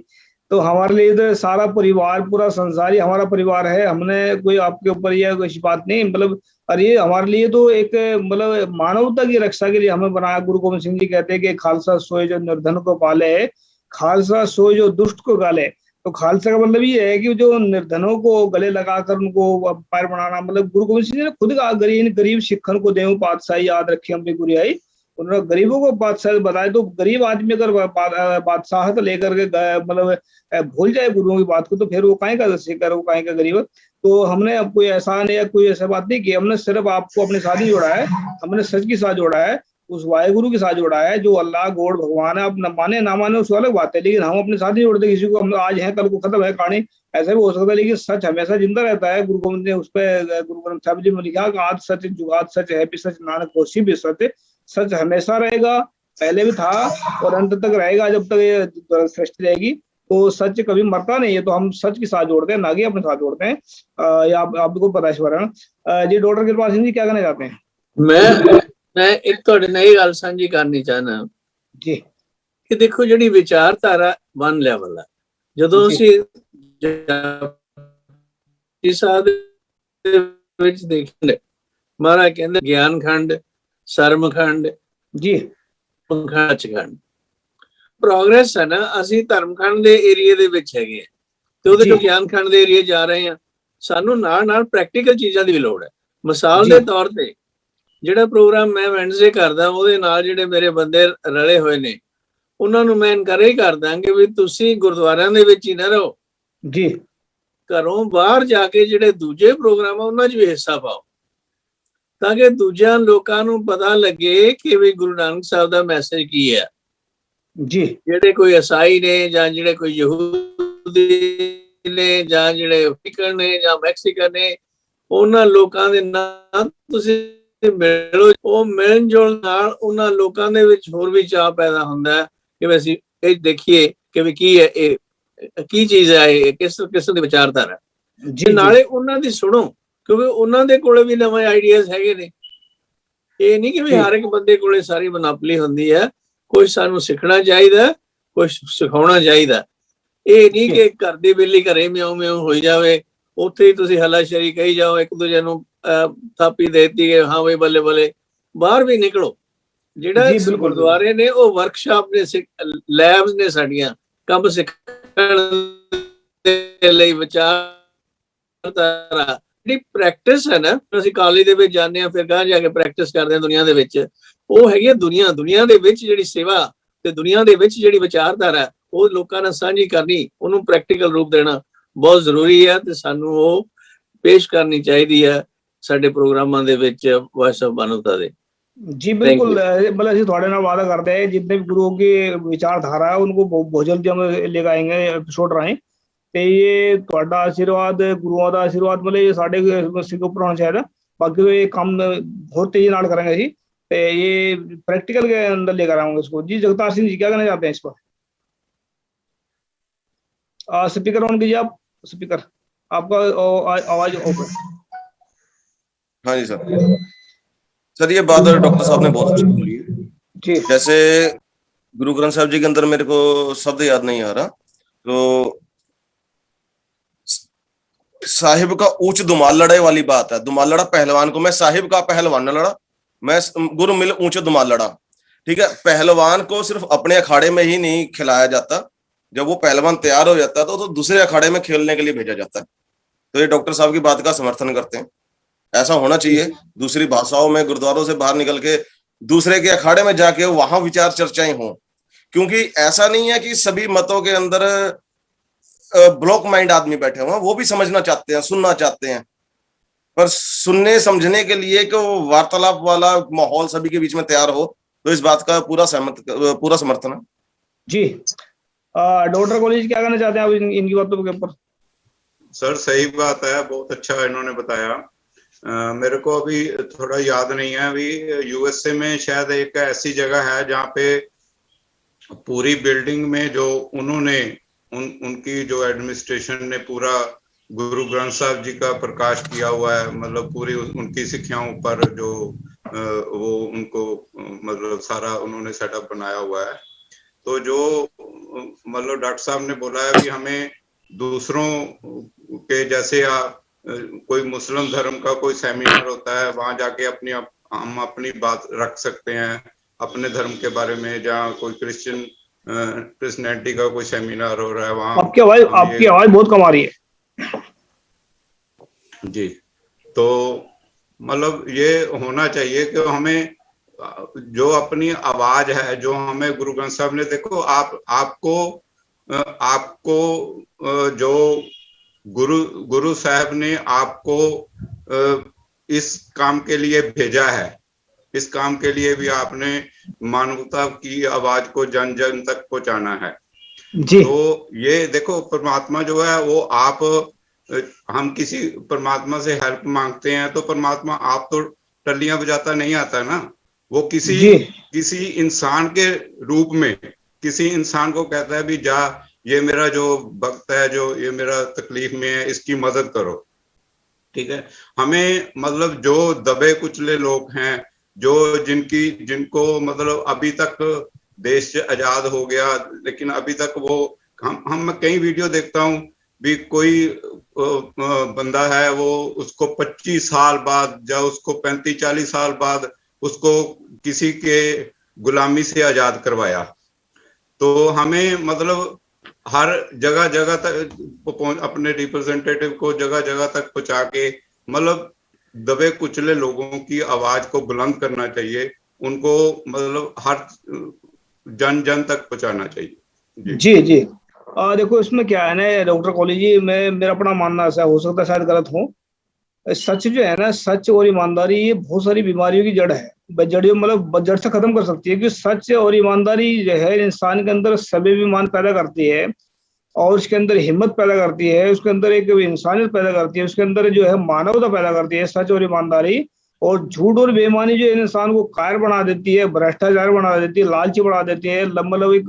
तो हमारे लिए तो सारा परिवार, पूरा संसार ही हमारा परिवार है। हमने कोई आपके ऊपर यह कोई बात नहीं, मतलब अरे हमारे लिए तो एक मतलब मानवता की रक्षा के लिए हमें बनाया। गुरु गोविंद सिंह जी कहते हैं कि खालसा सोए जो निर्धन को पाले, खालसा सोए जो दुष्ट को गाले। तो तो खालसा का मतलब ये है कि जो निर्धनों को गले लगाकर उनको पैर बनाना, मतलब गुरु गोबिंद सिंह जी ने खुद कहा गरीब सिखन को देऊं पातशाही याद रखे हमने गुरियाई। उन्होंने गरीबों को बादशाह बताया। तो गरीब आदमी अगर बादशाहत लेकर के मतलब भूल जाए गुरुओं की बात को, तो फिर वो काहे का सिखर, वो काहे का गरीब। तो हमने अब कोई एहसान या कोई ऐसा बात नहीं की, हमने सिर्फ आपको अपने साथ ही जोड़ा है, हमने सच के साथ जोड़ा है, उस वाहेगुरु के साथ जोड़ा है। जो अल्लाह गॉड भगवान है, अब न माने ना माने उसको अलग बात है, लेकिन हम अपने साथ ही जोड़ते। किसी को हम आज है कल को खत्म है कहानी, ऐसा भी हो सकता है, लेकिन सच हमेशा जिंदा रहता है। गुरु गोविंद ने उस पर गुरु ग्रंथ साहिब जी में लिखा कि आज सच जुगात सच है भी सच, नानक होशी भी सत्य। सच हमेशा रहेगा, पहले भी था और अंत तक रहेगा, जब तक ये सृष्टि रहेगी। तो सच कभी मरता नहीं है। तो हम सच के साथ जोड़ते हैं, ना कि अपने साथ जोड़ते हैं। ये आपको पता है इस बारे में। जी डॉक्टर कृपाल सिंह जी क्या कहना चाहते हैं? मैं एक ਤੁਹਾਡੇ ਨਾਲ ਇਹ ਗੱਲ ਸਾਂਝੀ ਕਰਨੀ ਚਾਹਨਾ ਜੀ ਕਿ ਦੇਖੋ ਜਿਹੜੀ ਵਿਚਾਰਧਾਰਾ ਵਨ ਲੈਵਲ ਹੈ, ਜਦੋਂ ਅਸੀਂ ਇਸ ਆਦੇ ਵਿੱਚ ਦੇਖਦੇ ਮਹਾਰਾਜ ਕਹਿੰਦੇ ਗਿਆਨ ਖੰਡ, ਸਰਮ ਖੰਡ ਜੀ ਖੰਡ ਪ੍ਰੋਗਰੈਸ ਹੈ ਨਾ। ਅਸੀਂ ਧਰਮ ਖੰਡ ਦੇ ਏਰੀਏ ਦੇ ਵਿੱਚ ਹੈਗੇ ਤੇ ਉਹਦੇ ਤੋਂ ਗਿਆਨ ਖੰਡ ਦੇ ਏਰੀਏ ਜਾ ਰਹੇ ਹਾਂ। ਸਾਨੂੰ ਨਾਲ ਨਾਲ ਪ੍ਰੈਕਟੀਕਲ ਚੀਜ਼ਾਂ ਦੀ ਵੀ ਲੋੜ ਹੈ। ਮਿਸਾਲ ਦੇ ਤੌਰ ਤੇ ਜਿਹੜਾ ਪ੍ਰੋਗਰਾਮ ਮੈਂ ਵੈਨਸਡੇ ਕਰਦਾ, ਉਹਦੇ ਨਾਲ ਜਿਹੜੇ ਮੇਰੇ ਬੰਦੇ ਰਲੇ ਹੋਏ ਨੇ, ਉਹਨਾਂ ਨੂੰ ਮੈਂ ਇਨਕਰੇਜ ਕਰਦਾ ਕਿ ਵੀ ਤੁਸੀਂ ਗੁਰਦੁਆਰਿਆਂ ਦੇ ਵਿੱਚ ਹੀ ਨਾ ਰਹੋ ਜੀ, ਘਰੋਂ ਬਾਹਰ ਜਾ ਕੇ ਜਿਹੜੇ ਦੂਜੇ ਪ੍ਰੋਗਰਾਮ ਆ ਉਹਨਾਂ 'ਚ ਵੀ ਹਿੱਸਾ ਪਾਓ, ਤਾਂ ਕਿ ਦੂਜਿਆਂ ਲੋਕਾਂ ਨੂੰ ਪਤਾ ਲੱਗੇ ਕਿ ਵੀ ਗੁਰੂ ਨਾਨਕ ਸਾਹਿਬ ਦਾ ਮੈਸੇਜ ਕੀ ਹੈ ਜੀ। ਜਿਹੜੇ ਕੋਈ ਈਸਾਈ ਨੇ ਜਾਂ ਜਿਹੜੇ ਕੋਈ ਯਹੂਦੀ ਨੇ ਜਾਂ ਜਿਹੜੇ ਅਫਰੀਕਨ ਨੇ ਜਾਂ ਮੈਕਸੀਕਨ ਨੇ, ਉਹਨਾਂ ਲੋਕਾਂ ਦੇ ਨਾਲ ਤੁਸੀਂ ਮਿਲੋ। ਉਹ ਮਿਲਣ ਜੁਲਣ ਨਾਲ ਉਹਨਾਂ ਲੋਕਾਂ ਦੇ ਵਿੱਚ ਹੋਰ ਵੀ ਚਾਅ ਪੈਦਾ ਹੁੰਦਾ ਹੈ ਕਿ ਅਸੀਂ ਇਹ ਦੇਖੀਏ ਕਿ ਵੀ ਕੀ ਹੈ, ਇਹ ਕੀ ਚੀਜ਼ ਹੈ, ਇਹ ਕਿਸ ਕਿਸਮ ਦੀ ਵਿਚਾਰਧਾਰਾ ਜੀ। ਨਾਲੇ ਉਹਨਾਂ ਦੀ ਸੁਣੋ, ਕਿਉਂਕਿ ਉਹਨਾਂ ਦੇ ਕੋਲੇ ਵੀ ਨਵੇਂ ਆਈਡੀਆਜ਼ ਹੈਗੇ ਨੇ। ਇਹ ਨਹੀਂ ਕਿ ਵੀ ਹਰ ਇੱਕ ਬੰਦੇ ਕੋਲੇ ਸਾਰੀ ਮੋਨੋਪੋਲੀ ਹੁੰਦੀ ਹੈ। ਕੁਛ ਸਾਨੂੰ ਸਿੱਖਣਾ ਚਾਹੀਦਾ, ਕੁਛ ਸਿਖਾਉਣਾ ਚਾਹੀਦਾ। ਇਹ ਨਹੀਂ ਕਿ ਘਰ ਦੀ ਬਿੱਲੀ ਘਰੇ ਮਿਆਉ ਮਿਆਉ ਹੋਈ ਜਾਵੇ, ਉੱਥੇ ਹੀ ਤੁਸੀਂ ਹੱਲਾਸ਼ੇਰੀ ਕਹੀ ਜਾਓ, ਇੱਕ ਦੂਜੇ ਨੂੰ ਥਾਪੀ ਦੇਤੀ ਹੈ, ਹਾਂ ਬਈ ਬੱਲੇ ਬੱਲੇ। ਬਾਹਰ ਵੀ ਨਿਕਲੋ। ਜਿਹੜਾ ਗੁਰਦੁਆਰੇ ਨੇ ਉਹ ਵਰਕਸ਼ਾਪ ਨੇ, ਲੈਬਸ ਨੇ ਸਾਡੀਆਂ ਕੰਮ ਸਿੱਖਣ ਦੇ ਲਈ। ਵਿਚਾਰਧਾਰਾ ਜਿਹੜੀ ਪ੍ਰੈਕਟਿਸ ਹੈ ਨਾ, ਅਸੀਂ ਕਾਲਜ ਦੇ ਵਿੱਚ ਜਾਂਦੇ ਹਾਂ, ਫਿਰ ਗਾਂ ਜਾ ਕੇ ਪ੍ਰੈਕਟਿਸ ਕਰਦੇ ਹਾਂ ਦੁਨੀਆ ਦੇ ਵਿੱਚ। ਉਹ ਹੈਗੀ ਦੁਨੀਆ ਦੇ ਵਿੱਚ ਜਿਹੜੀ ਸੇਵਾ ਤੇ ਦੁਨੀਆ ਦੇ ਵਿੱਚ ਜਿਹੜੀ ਵਿਚਾਰਧਾਰਾ, ਉਹ ਲੋਕਾਂ ਨਾਲ ਸਾਂਝੀ ਕਰਨੀ, ਉਹਨੂੰ ਪ੍ਰੈਕਟੀਕਲ ਰੂਪ ਦੇਣਾ ਬਹੁਤ ਜ਼ਰੂਰੀ ਹੈ ਤੇ ਸਾਨੂੰ ਉਹ ਪੇਸ਼ ਕਰਨੀ ਚਾਹੀਦੀ ਹੈ ਸਾਡੇ ਪ੍ਰੋਗਰਾਮਾਂ ਦੇ ਵਿੱਚ ਵੌਇਸ ਆਫ ਮਾਨਵਤਾ ਦੇ। जी बिल्कुल, मतलब ਅਸੀਂ ਤੁਹਾਡੇ ਨਾਲ वादा करते हैं जितने भी गुरुओं की विचारधारा है उनको बहुत जल्दी हम लेकर आएंगे एपिसोड राਹੀਂ। ਤੇ ਇਹ ਤੁਹਾਡਾ ਆਸ਼ੀਰਵਾਦ, ਗੁਰੂਆਂ ਦਾ ਆਸ਼ੀਰਵਾਦ मतलब ये ਸਾਡੇ ਸਿਰ ਉੱਪਰ होना चाहिए। बाकी ये काम बहुत तेजी ਨਾਲ करेंगे जी। ਤੇ ये प्रैक्टिकल के अंदर लेकर आऊंगा इसको। जी जगतार सिंह जी क्या कहना चाहते हैं इस पर? स्पीकर ऑन कीजिए आप। स्पीकर आपका आवाज ओपन। हाँ जी सर, ये बात डॉक्टर साहब ने बहुत अच्छी बोली है। जैसे गुरु ग्रंथ साहिब जी के अंदर मेरे को शब्द याद नहीं आ रहा, तो साहिब का ऊंच दुमाल लड़े वाली बात है। दुमाल लड़ा पहलवान को, मैं साहिब का पहलवान न लड़ा, मैं गुरु मिल ऊंचे दुमाल लड़ा। ठीक है, पहलवान को सिर्फ अपने अखाड़े में ही नहीं खिलाया जाता, जब वो पहलवान तैयार हो जाता है तो दूसरे अखाड़े में खेलने के लिए भेजा जाता है। तो ये डॉक्टर साहब की बात का समर्थन करते हैं। ऐसा होना चाहिए। दूसरी भाषाओं में गुरुद्वारों से बाहर निकल के दूसरे के अखाड़े में जाके वहां विचार चर्चाएं हों, क्योंकि ऐसा नहीं है कि सभी मतों के अंदर ब्लॉक माइंड आदमी बैठे हुए हैं। वो भी समझना चाहते हैं, सुनना चाहते हैं, पर सुनने समझने के लिए कि वार्तालाप वाला माहौल सभी के बीच में तैयार हो, तो इस बात का पूरा समर्थन है जी। डॉक्टर कॉलेज क्या कहना चाहते हैं आप इनकी बातों के ऊपर? सर सही बात है, बहुत अच्छा इन्होंने बताया। मेरे को अभी थोड़ा याद नहीं है। अभी यूएसए में शायद एक ऐसी जगह है जहाँ पे पूरी बिल्डिंग में जो उन्होंने उनकी जो एडमिनिस्ट्रेशन ने पूरा गुरु ग्रंथ साहिब जी का प्रकाश किया हुआ है। मतलब पूरी उनकी शिक्षाओं पर जो वो उनको मतलब सारा उन्होंने सेटअप बनाया हुआ है। तो जो मतलब डॉक्टर साहब ने बोला है कि हमें दूसरों के जैसे कोई मुस्लिम धर्म का कोई सेमिनार होता है, वहां जाके हम अपनी बात रख सकते हैं अपने धर्म के बारे में, जहाँ कोई क्रिश्चियन पर्सनैलिटी का कोई सेमिनार हो रहा है वहाँ आपकी आवाज बहुत कम आ रही है जी। तो मतलब ये होना चाहिए कि हमें जो अपनी आवाज है, जो हमें गुरु ग्रंथ साहब ने, देखो आपको जो गुरु साहब ने आपको इस काम के लिए भेजा है, इस काम के लिए भी आपने मानवता की आवाज को जन जन तक पहुंचाना है जी। तो ये देखो, परमात्मा जो है वो हम किसी परमात्मा से हेल्प मांगते हैं तो परमात्मा आप तो टल्लियां बजाता नहीं आता ना, वो किसी इंसान के रूप में किसी इंसान को कहता है भी जा, ये मेरा जो भक्त है, जो ये मेरा तकलीफ में है, इसकी मदद करो। ठीक है, हमें मतलब जो दबे कुचले लोग हैं, जो जिनको मतलब अभी तक देश आजाद हो गया लेकिन अभी तक वो हम कई वीडियो देखता हूँ भी, कोई बंदा है वो उसको 25 साल बाद या उसको 35-40 साल बाद उसको किसी के गुलामी से आजाद करवाया। तो हमें मतलब हर जगह जगह तक अपने रिप्रेजेंटेटिव को जगह जगह तक पहुंचा के मतलब दबे कुचले लोगों की आवाज को बुलंद करना चाहिए, उनको मतलब हर जन जन तक पहुंचाना चाहिए। जी जी। देखो इसमें क्या है ना डॉक्टर कॉलेज जी, मेरा अपना मानना ऐसा हो सकता है, शायद गलत हो। सच जो है ना, सच और ईमानदारी ये बहुत सारी बीमारियों की जड़ है, जड़ियों मतलब जड़ से खत्म कर सकती है। क्योंकि सच और ईमानदारी जो है इंसान के अंदर स्वाभिमान पैदा करती है और उसके अंदर हिम्मत पैदा करती है, उसके अंदर एक इंसानियत पैदा करती है, उसके अंदर जो है मानवता पैदा करती है सच और ईमानदारी। और झूठ और बेईमानी जो इंसान को कायर बना देती है, भ्रष्टाचार बना देती है, लालची बना देती है, मतलब एक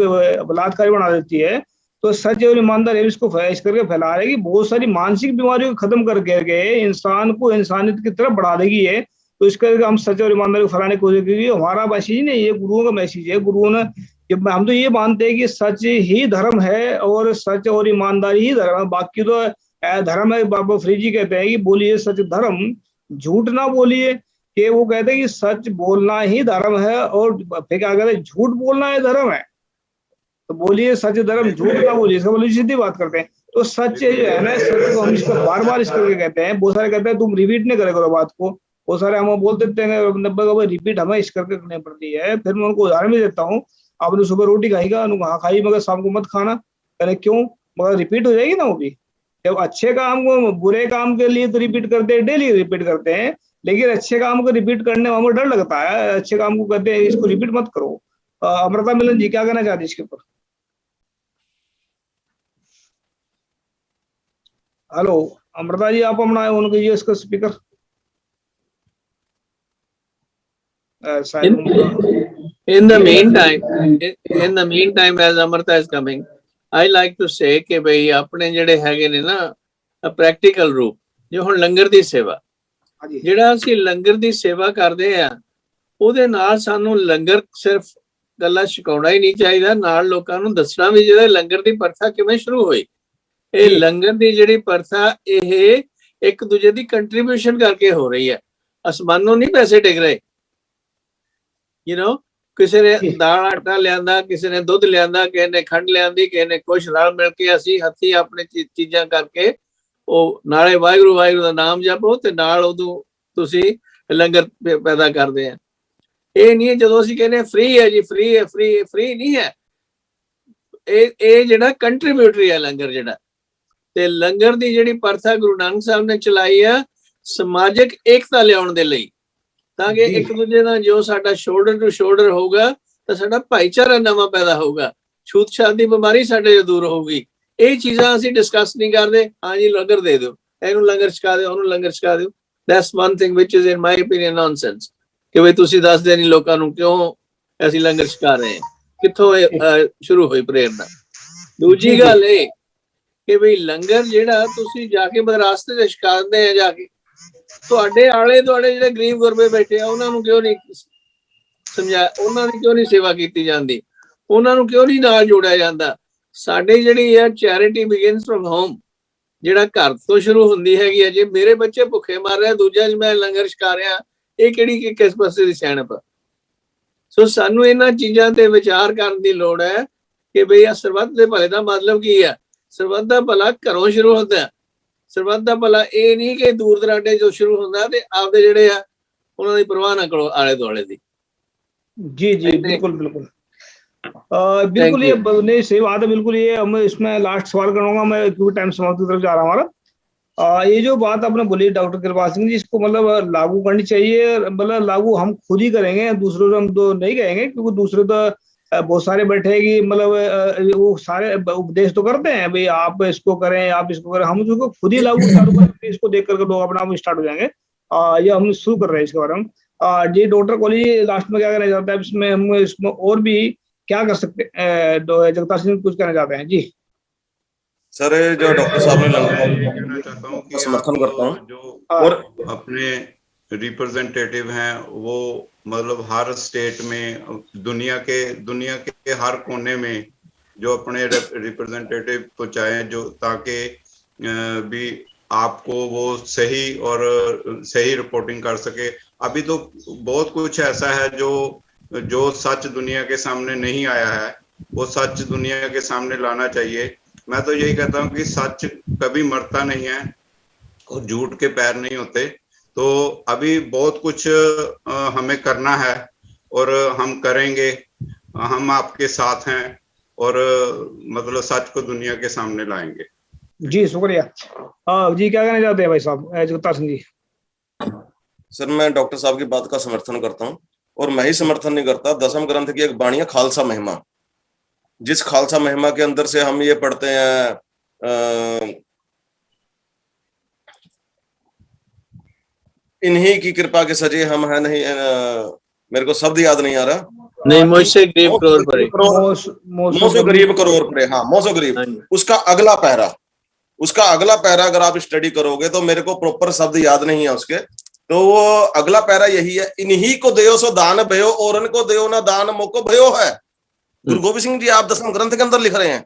बलात्कारी बना देती है। तो सच और ईमानदारी इसको इस करके फैला रही है कि बहुत सारी मानसिक बीमारियों को खत्म करके इंसान को इंसानियत की तरफ बढ़ा देगी है। तो इस करके हम सच और ईमानदारी को फैलाने की कोशिश करेंगे। हमारा मैसेज नहीं, ये गुरुओं का मैसेज है। गुरुओं ने, हम तो ये मानते हैं कि सच ही धर्म है और सच और ईमानदारी ही धर्म है, बाकी तो धर्म है। बाबा फ्रीद जी कहते हैं कि बोलिए सच धर्म, झूठ ना बोलिए। कि वो कहते हैं कि सच बोलना ही धर्म है और फिर क्या कहते हैं, झूठ बोलना है धर्म है। तो बोलिए सच धर्म, झूठ ना बोलिए, इसका मतलब सीधी बात करते हैं। तो सच जो है ना, सच को हम इसको बार बार इस करके कहते हैं। बहुत सारे कहते हैं तुम रिपीट नहीं करे करो बात को, बहुत सारे हम बोल देते हैं रिपीट हमें इस करके करनी पड़ती है। फिर मैं उनको उदाहरण भी देता हूँ, आपने सुबह रोटी खाएगा, हाँ खाई, मगर शाम को मत खाना। कहने क्यों? मगर रिपीट हो जाएगी ना वो भी। जब अच्छे काम को बुरे काम के लिए तो रिपीट करते हैं, डेली रिपीट करते हैं, लेकिन अच्छे काम को रिपीट करने में हमें डर लगता है। अच्छे काम को कहते हैं इसको रिपीट मत करो। अमृता मिलन जी क्या कहना चाहते हैं इसके ऊपर? हेलो अमृता जी, आप अपना ऑन कीजिए इसका speaker. In the meantime, as Amrita is coming, I like to say कि भाई अपने ਜਿਹੜੇ ਹੈਗੇ ਨੇ ਨਾ ਪ੍ਰੈਕਟੀਕਲ ਰੂਪ, ਜੋ ਹੁਣ ਲੰਗਰ ਦੀ ਸੇਵਾ, ਜਿਹੜਾ ਅਸੀਂ ਲੰਗਰ ਦੀ ਸੇਵਾ ਕਰਦੇ ਆ, ਉਹਦੇ ਨਾਲ ਸਾਨੂੰ ਲੰਗਰ ਸਿਰਫ ਗੱਲਾਂ ਛਕਾਉਣਾ ਹੀ ਨਹੀਂ ਚਾਹੀਦਾ, ਨਾਲ ਲੋਕਾਂ ਨੂੰ ਦੱਸਣਾ ਵੀ ਜਿਹੜਾ ਲੰਗਰ ਦੀ ਪ੍ਰਥਾ ਕਿਵੇਂ ਸ਼ੁਰੂ ਹੋਈ। ਇਹ ਲੰਗਰ ਦੀ ਜਿਹੜੀ ਪ੍ਰਥਾ ਇਹ ਇੱਕ ਦੂਜੇ ਦੀ ਕੰਟਰੀਬਿਊਸ਼ਨ ਕਰਕੇ ਹੋ ਰਹੀ ਹੈ, ਅਸਮਾਨੋਂ ਨਹੀਂ ਪੈਸੇ ਡਿੱਗ ਰਹੇ। You know, ਕਿਸੇ ਨੇ ਦਾਲ ਆਟਾ ਲਿਆਂਦਾ, ਕਿਸੇ ਨੇ ਦੁੱਧ ਲਿਆਂਦਾ, ਕਿਸੇ ਨੇ ਖੰਡ ਲਿਆਂਦੀ, ਕਿਸੇ ਨੇ ਕੁਛ ਰਲ ਮਿਲ ਕੇ ਅਸੀਂ ਹੱਥੀਂ ਆਪਣੇ ਚੀਜ਼ਾਂ ਕਰਕੇ ਉਹ ਨਾਲੇ ਵਾਹਿਗੁਰੂ ਵਾਹਿਗੁਰੂ ਦਾ ਨਾਮ ਜਪੋ ਤੇ ਨਾਲ ਉਦੋਂ ਤੁਸੀਂ ਲੰਗਰ ਪੈਦਾ ਕਰਦੇ ਆ। ਇਹ ਨਹੀਂ ਜਦੋਂ ਅਸੀਂ ਕਹਿੰਦੇ ਫ੍ਰੀ ਹੈ ਜੀ, ਫ੍ਰੀ ਹੈ, ਫ੍ਰੀ ਨਹੀਂ ਹੈ। ਇਹ ਜਿਹੜਾ ਕੰਟਰੀਬਿਊਟਰੀ ਹੈ ਲੰਗਰ ਜਿਹੜਾ। ਤੇ ਲੰਗਰ ਦੀ ਜਿਹੜੀ ਪ੍ਰਥਾ ਗੁਰੂ ਨਾਨਕ ਸਾਹਿਬ ਨੇ ਚਲਾਈ ਆ ਸਮਾਜਿਕ ਏਕਤਾ ਲਿਆਉਣ ਦੇ ਲਈ, ਤਾਂ ਕਿ ਇੱਕ ਦੂਜੇ ਨਾਲ ਜੋ ਸਾਡਾ ਸ਼ੋਲਡਰ ਟੂ ਸ਼ੋਲਡਰ ਹੋਊਗਾ ਤਾਂ ਸਾਡਾ ਭਾਈਚਾਰਾ ਨਵਾਂ ਪੈਦਾ ਹੋਊਗਾ, ਛੂਤ ਛਾਤ ਦੀ ਬਿਮਾਰੀ ਸਾਡੇ ਤੋਂ ਦੂਰ ਹੋਊਗੀ। ਇਹ ਚੀਜ਼ਾਂ ਅਸੀਂ ਡਿਸਕਸ ਨਹੀਂ ਕਰਦੇ। ਹਾਂ ਜੀ ਲੰਗਰ ਦੇ ਦਿਓ, ਇਹਨੂੰ ਲੰਗਰ ਛਕਾ ਦਿਓ, ਉਹਨੂੰ ਲੰਗਰ ਛਕਾ ਦਿਓ। That's one thing which is in my opinion nonsense, ਕਿ ਬਈ ਤੁਸੀਂ ਦੱਸਦੇ ਨਹੀਂ ਲੋਕਾਂ ਨੂੰ ਕਿਉਂ ਅਸੀਂ ਲੰਗਰ ਛਕਾ ਰਹੇ ਹਾਂ, ਕਿੱਥੋਂ ਸ਼ੁਰੂ ਹੋਈ ਪ੍ਰੇਰਨਾ। ਦੂਜੀ ਗੱਲ ਇਹ ਕਿ ਬਈ ਲੰਗਰ ਜਿਹੜਾ ਤੁਸੀਂ ਜਾ ਕੇ ਰਸਤੇ ਤੇ ਛਕਾਉਂਦੇ ਆ, ਜਾ ਕੇ ਤੁਹਾਡੇ ਆਲੇ ਦੁਆਲੇ ਜਿਹੜੇ ਗਰੀਬ ਗੁਰਬੇ ਬੈਠੇ ਆ ਉਹਨਾਂ ਨੂੰ ਕਿਉਂ ਨਹੀਂ ਸਮਝਾ, ਉਹਨਾਂ ਦੀ ਕਿਉਂ ਨਹੀਂ ਸੇਵਾ ਕੀਤੀ ਜਾਂਦੀ, ਉਹਨਾਂ ਨੂੰ ਕਿਉਂ ਨਹੀਂ ਨਾਲ ਜੋੜਿਆ ਜਾਂਦਾ। ਸਾਡੀ ਜਿਹੜੀ ਹੈ ਚੈਰਿਟੀ ਬਿਗਿਨਸ ਫਰਮ ਹੋਮ, ਜਿਹੜਾ ਘਰ ਤੋਂ ਸ਼ੁਰੂ ਹੁੰਦੀ ਹੈਗੀ ਹੈ। ਜੇ ਮੇਰੇ ਬੱਚੇ ਭੁੱਖੇ ਮਰ ਰਹੇ, ਦੂਜਾ ਮੈਂ ਲੰਗਰ ਛਕਾ ਰਿਹਾ, ਇਹ ਕਿਹੜੀ ਕਿਸ ਪਾਸੇ ਦੀ ਸਿਆਣਪ। ਸੋ ਸਾਨੂੰ ਇਹਨਾਂ ਚੀਜ਼ਾਂ ਤੇ ਵਿਚਾਰ ਕਰਨ ਦੀ ਲੋੜ ਹੈ ਕਿ ਬਈ ਆ ਸਰਬੱਤ ਦੇ ਭਲੇ ਦਾ ਮਤਲਬ ਕੀ ਆ? ਸਰਬੱਤ ਦਾ ਭਲਾ ਘਰੋਂ ਸ਼ੁਰੂ ਹੁੰਦਾ। ਸਰਬੱਤ ਦਾ ਭਲਾ ਇਹ ਨਹੀਂ ਕਿ ਦੂਰ ਦਰਾਡੇ ਜੋ ਸ਼ੁਰੂ ਹੁੰਦਾ ਤੇ ਆਪਦੇ ਜਿਹੜੇ ਆ ਉਹਨਾਂ ਦੀ ਪਰਵਾਹ ਨਾ ਕਰੋ ਆਲੇ ਦੁਆਲੇ ਦੀ। जी जी बिल्कुल बिल्कुल बिल्कुल, ये नहीं सही बात है बिल्कुल। ये हम इसमें लास्ट सवाल करूंगा मैं, क्योंकि टाइम समाप्ति की तरफ जा रहा हूँ हमारा। ये जो बात आपने बोली डॉक्टर कृपाल सिंह जी, इसको मतलब लागू करनी चाहिए, मतलब लागू हम खुद ही करेंगे, दूसरों को हम तो नहीं कहेंगे, क्योंकि दूसरे तो बहुत सारे बैठे कि मतलब वो सारे उपदेश तो करते हैं भाई आप इसको करें आप इसको करें, हम उसको खुद ही लागू चालू करेंगे, इसको देख करके लोग अपना आप स्टार्ट हो जाएंगे। ये हम शुरू कर रहे हैं इसके बारे में। जी डॉक्टर कोहली लास्ट में क्या कहना चाहते हैं इसमें, हम इसमें और भी क्या कर सकते हैं? जगतार सिंह कुछ कहना चाहते हैं? जी सर, जो डॉक्टर साहब ने कहना चाहता हूँ कि समर्थन करता हूँ, जो और अपने रिप्रेजेंटेटिव हैं वो मतलब हर स्टेट में दुनिया के हर कोने में जो अपने रिप्रेजेंटेटिव पहुंचाएं, जो ताकि भी आपको वो सही और सही रिपोर्टिंग कर सके। अभी तो बहुत कुछ ऐसा है जो सच दुनिया के सामने नहीं आया है, वो सच दुनिया के सामने लाना चाहिए। मैं तो यही कहता हूँ कि सच कभी मरता नहीं है और झूठ के पैर नहीं होते। तो अभी बहुत कुछ हमें करना है और हम करेंगे, हम आपके साथ हैं और मतलब सच को दुनिया के सामने लाएंगे। जी शुक्रिया। जी क्या कहना चाहते हैं भाई साहब जगतार सिंह जी? सर, मैं डॉक्टर साहब की बात का समर्थन करता हूँ, और मैं ही समर्थन नहीं करता, दसम ग्रंथ की एक बाणी है खालसा महिमा, जिस खालसा महिमा के अंदर से हम ये पढ़ते हैं इन्हीं की कृपा के सजे हम है नहीं, मेरे को शब्द याद नहीं आ रहा, नहीं मुझसे गरीब करोड़ पड़े, मोसो गरीब करोड़ पड़े, हाँ मोसो गरीब। उसका अगला पैरा अगर आप स्टडी करोगे तो मेरे को प्रॉपर शब्द याद नहीं है उसके, तो वो अगला पैरा यही है, इन्हीं को देयो सो दान भयो और इनको देयो ना दान मोको भयो है। गुरु गोविंद सिंह जी आप दसम ग्रंथ के अंदर लिख रहे हैं।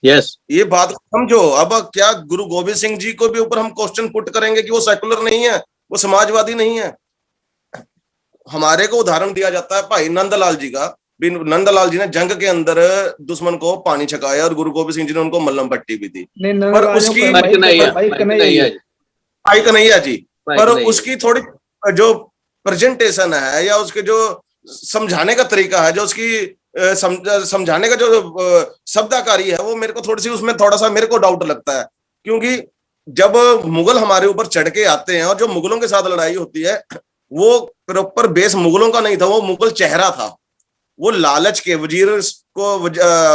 यस, ये बात समझो। अब क्या गुरु गोविंद सिंह जी को भी ऊपर हम क्वेश्चन पुट करेंगे कि वो सेकुलर नहीं है, वो समाजवादी नहीं है? हमारे को उदाहरण दिया जाता है भाई नंदलाल जी का, नंदलाल जी ने जंग के अंदर दुश्मन को पानी छकाया और गुरु गोविंद सिंह जी ने उनको मल्लम पट्टी भी दी, पर उसकी भाई कन्हैया जी, पर उसकी थोड़ी जो प्रेजेंटेशन है या उसके जो समझाने का तरीका है, जो उसकी समझाने का जो शब्दाकारी है, वो मेरे को थोड़ी सी उसमें थोड़ा सा मेरे को डाउट लगता है। क्योंकि जब मुगल हमारे ऊपर चढ़ के आते हैं और जो मुगलों के साथ लड़ाई होती है, वो प्रॉपर बेस मुगलों का नहीं था, वो मुगल चेहरा था। वो लालच के वजीर को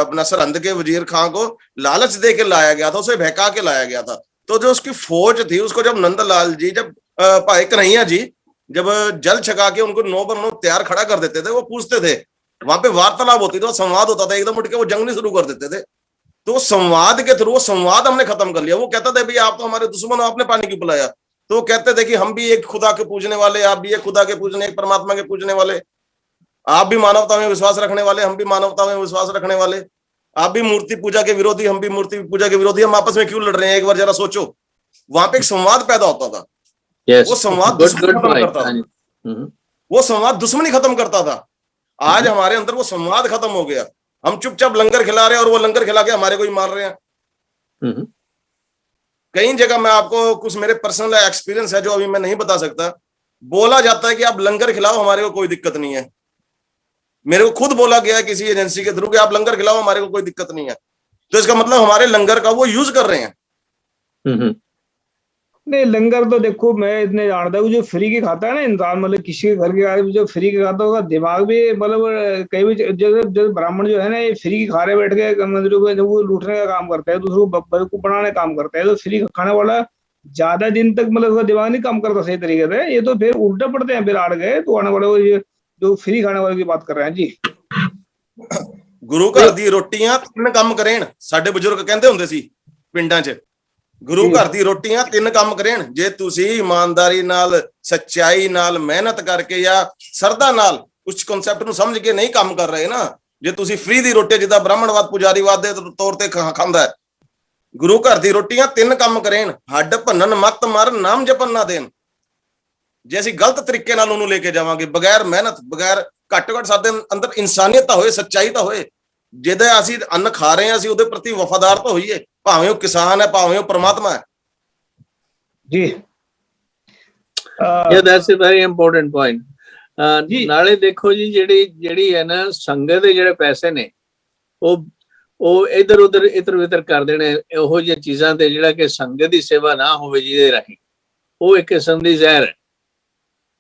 अपना सरहंद के वजीर खां को लालच दे के लाया गया था, उसे बहका के लाया गया था। तो जो उसकी फौज थी उसको जब नंदलाल जी, जब भाई कन्हैया जी जब जल छका के उनको 9 पर 9 तैयार खड़ा कर देते थे, वो पूछते थे, वहां पे वार्तालाप होती थी, संवाद होता था, एकदम उठ के वो जंग नहीं शुरू कर देते थे। तो संवाद के थ्रू वो संवाद हमने खत्म कर लिया। वो कहता था भाई आप तो हमारे दुश्मन हो, आपने पानी क्यों पिलाया? तो वो कहते थे कि हम भी एक खुदा के पूजने वाले, आप भी एक खुदा के पूजने, एक परमात्मा के पूजने वाले, आप भी मानवता में विश्वास रखने वाले, हम भी मानवता में विश्वास रखने वाले, आप भी मूर्ति पूजा के विरोधी, हम भी मूर्ति पूजा के विरोधी, हम आपस में क्यों लड़ रहे हैं? एक बार जरा सोचो। वहां पे एक संवाद पैदा होता था। वो संवाद दुश्मनी खत्म करता था। वो संवाद दुश्मनी खत्म करता था। आज हमारे अंदर वो संवाद खत्म हो गया। हम चुपचाप लंगर खिला रहे हैं और वो लंगर खिला के हमारे को ही मार रहे हैं। कई जगह मैं आपको कुछ मेरे पर्सनल एक्सपीरियंस है जो अभी मैं नहीं बता सकता। बोला जाता है कि आप लंगर खिलाओ, हमारे को कोई दिक्कत नहीं है। मेरे को खुद बोला गया किसी एजेंसी के थ्रू कि आप लंगर खिलाओ, हमारे को कोई दिक्कत नहीं है। तो इसका मतलब हमारे लंगर का वो यूज कर रहे हैं। नहीं लंगर तो देखो मैं इतने जानता हूँ, जो फ्री के खाता है ना इंसान, मतलब किसी के घर के जो फ्री के खाता होगा, दिमाग भी मतलब कहीं भी जो ब्राह्मण जो है ना, ये फ्री के खाने बैठ के मंदिरों में वो लूटने का काम करता है, दूसरों को बेवकूफ बनाने का काम करता है। तो फ्री का खाने वाला ज्यादा दिन तक मतलब उसका दिमाग नहीं काम करता सही तरीके से। ये तो फिर उल्टा पड़ते हैं, फिर आड़ गए तो आने वाले ये जो फ्री खाने वाले की बात कर रहे हैं। जी गुरु घर दी रोटियां 3 काम करें, साडे बुजुर्ग कहंदे हुंदे सी पिंडां 'च, गुरु घर दी रोटियां 3 काम करें। जे तुसी ईमानदारी नाल, सच्चाई नाल, मेहनत करके या सरदा नाल उस कॉन्सेप्ट ਨੂੰ ਸਮਝ ਕੇ नहीं काम कर रहे ना, जे तुसी फ्री दी रोटी जिदा ब्राह्मणवाद पुजारीवाद ਦੇ ਤੌਰ ਤੇ ਖਾਂਦਾ ਹੈ, गुरु घर दी रोटियां 3 काम करें, हड्ड भन्नन मत मार नाम जपन ना देन। जे ਅਸੀਂ गलत तरीके नाल ਉਹਨੂੰ ਲੈ ਕੇ ਜਾਵਾਂਗੇ, बगैर मेहनत, बगैर घट घट साडे अंदर इंसानियत होए, सच्चाई तो होए, ਜਿਹਦੇ ਅਸੀਂ ਅੰਨ ਖਾ ਰਹੇ ਹਾਂ ਅਸੀਂ ਉਹਦੇ ਪ੍ਰਤੀ ਵਫਾਦਾਰ ਤਾਂ ਹੋਈਏ, ਭਾਵੇਂ ਉਹ ਕਿਸਾਨ ਹੈ ਭਾਵੇਂ ਉਹ ਪਰਮਾਤਮਾ ਹੈ। ਜੀ yeah, that's a very important point. ਨਾਲੇ ਦੇਖੋ ਜੀ ਜਿਹੜੀ ਹੈ ਨਾ ਸੰਗਤ ਦੇ ਜਿਹੜੇ ਪੈਸੇ ਨੇ ਉਹ ਇਧਰ ਉਧਰ ਕਰ ਦੇਣੇ ਉਹੋ ਜਿਹੀਆਂ ਚੀਜ਼ਾਂ ਤੇ ਜਿਹੜਾ ਕਿ ਸੰਗਤ ਦੀ ਸੇਵਾ ਨਾ ਹੋਵੇ ਜਿਹਦੇ ਰਾਹੀਂ, ਉਹ ਇੱਕ ਕਿਸਮ ਦੀ ਜ਼ਹਿਰ ਹੈ।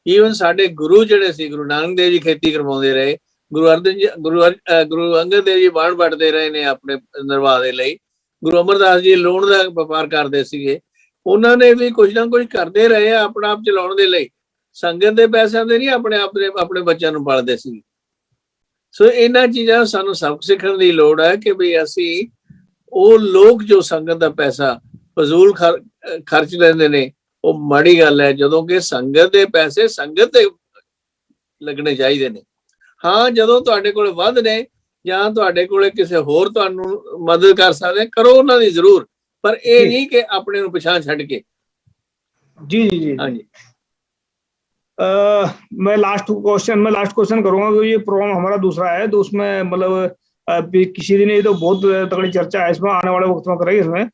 ਈਵਨ ਸਾਡੇ ਗੁਰੂ ਜਿਹੜੇ ਸੀ, ਗੁਰੂ ਨਾਨਕ ਦੇਵ ਜੀ ਖੇਤੀ ਕਰਵਾਉਂਦੇ ਰਹੇ, ਗੁਰੂ ਅੰਗਦ ਦੇਵ ਜੀ ਬਾਣ ਵੱਟਦੇ ਰਹੇ ਨੇ ਆਪਣੇ ਨਿਰਵਾਹ ਦੇ ਲਈ, ਗੁਰੂ ਅਮਰਦਾਸ ਜੀ ਲੋਨ ਦਾ ਵਪਾਰ ਕਰਦੇ ਸੀਗੇ, ਉਹਨਾਂ ਨੇ ਵੀ ਕੁਝ ਨਾ ਕੁਝ ਕਰਦੇ ਰਹੇ ਆ ਆਪਣਾ ਆਪ ਚਲਾਉਣ ਦੇ ਲਈ, ਸੰਗਤ ਦੇ ਪੈਸਿਆਂ ਦੇ ਨਹੀਂ ਆਪਣੇ ਬੱਚਿਆਂ ਨੂੰ ਪਾਲਦੇ ਸੀ। ਸੋ ਇਹਨਾਂ ਚੀਜ਼ਾਂ ਸਾਨੂੰ ਸਬਕ ਸਿੱਖਣ ਦੀ ਲੋੜ ਹੈ ਕਿ ਵੀ ਅਸੀਂ ਉਹ ਲੋਕ ਜੋ ਸੰਗਤ ਦਾ ਪੈਸਾ ਫਜ਼ੂਲ ਖਰਚ ਲੈਂਦੇ ਨੇ ਉਹ ਮਾੜੀ ਗੱਲ ਹੈ, ਜਦੋਂ ਕਿ ਸੰਗਤ ਦੇ ਪੈਸੇ ਸੰਗਤ ਤੇ ਲੱਗਣੇ ਚਾਹੀਦੇ ਨੇ। ਹਾਂ, ਜਦੋਂ ਤੁਹਾਡੇ ਕੋਲ ਵੱਧ ਨੇ ਜਾਂ ਤੁਹਾਡੇ ਕੋਲ ਕਿਸੇ ਹੋਰ ਤੁਹਾਨੂੰ ਮਦਦ ਕਰ ਸਕਦੇ, ਕਰੋ ਉਹਨਾਂ ਦੀ ਜ਼ਰੂਰ, पर ये नहीं कि अपने पिछा छड़ के। जी जी जी हाँ जी। मैं लास्ट क्वेश्चन करूंगा क्योंकि ये प्रोग्राम हमारा दूसरा है, तो उसमें मतलब किसी दिन ये तो बहुत तगड़ी चर्चा है इसमें, आने वाले वक्त में करेंगे इसमें।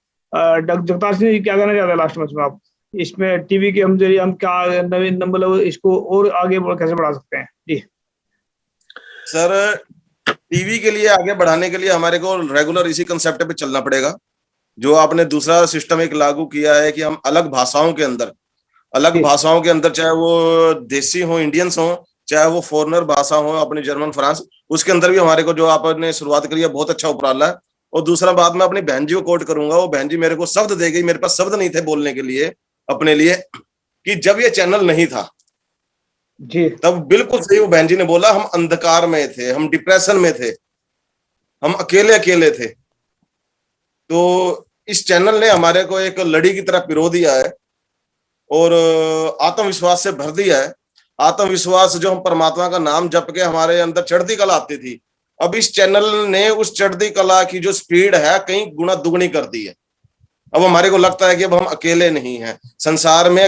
जगतार सिंह जी क्या कहना चाहते हैं लास्ट में इसमें? आप इसमें टीवी के हम जरिए हम क्या नवीन मतलब इसको और आगे कैसे बढ़ा सकते हैं? जी सर, टीवी के लिए आगे बढ़ाने के लिए हमारे को रेगुलर इसी कंसेप्ट पे चलना पड़ेगा। जो आपने दूसरा सिस्टम एक लागू किया है कि हम अलग भाषाओं के अंदर चाहे वो देसी हो, इंडियंस हो, चाहे वो फॉरेनर भाषा हो अपनी जर्मन फ्रांस, उसके अंदर भी हमारे को जो आपने शुरुआत करी है बहुत अच्छा उपराला है। और दूसरा बात मैं अपनी बहन जी को कोट करूंगा, वो बहन जी मेरे को शब्द दे गई, मेरे पास शब्द नहीं थे बोलने के लिए अपने लिए, कि जब ये चैनल नहीं था जी तब बिल्कुल सही वो बहन जी ने बोला, हम अंधकार में थे, हम डिप्रेशन में थे, हम अकेले थे। तो इस चैनल ने हमारे को एक लड़ी की तरह पिरो दिया है और आत्मविश्वास से भर दिया है। आत्मविश्वास जो हम परमात्मा का नाम जप के हमारे अंदर चढ़ती कला आती थी, अब इस चैनल ने उस चढ़ती कला की जो स्पीड है कई गुना दुगनी कर दी है। अब हमारे को लगता है कि अब हम अकेले नहीं हैं, संसार में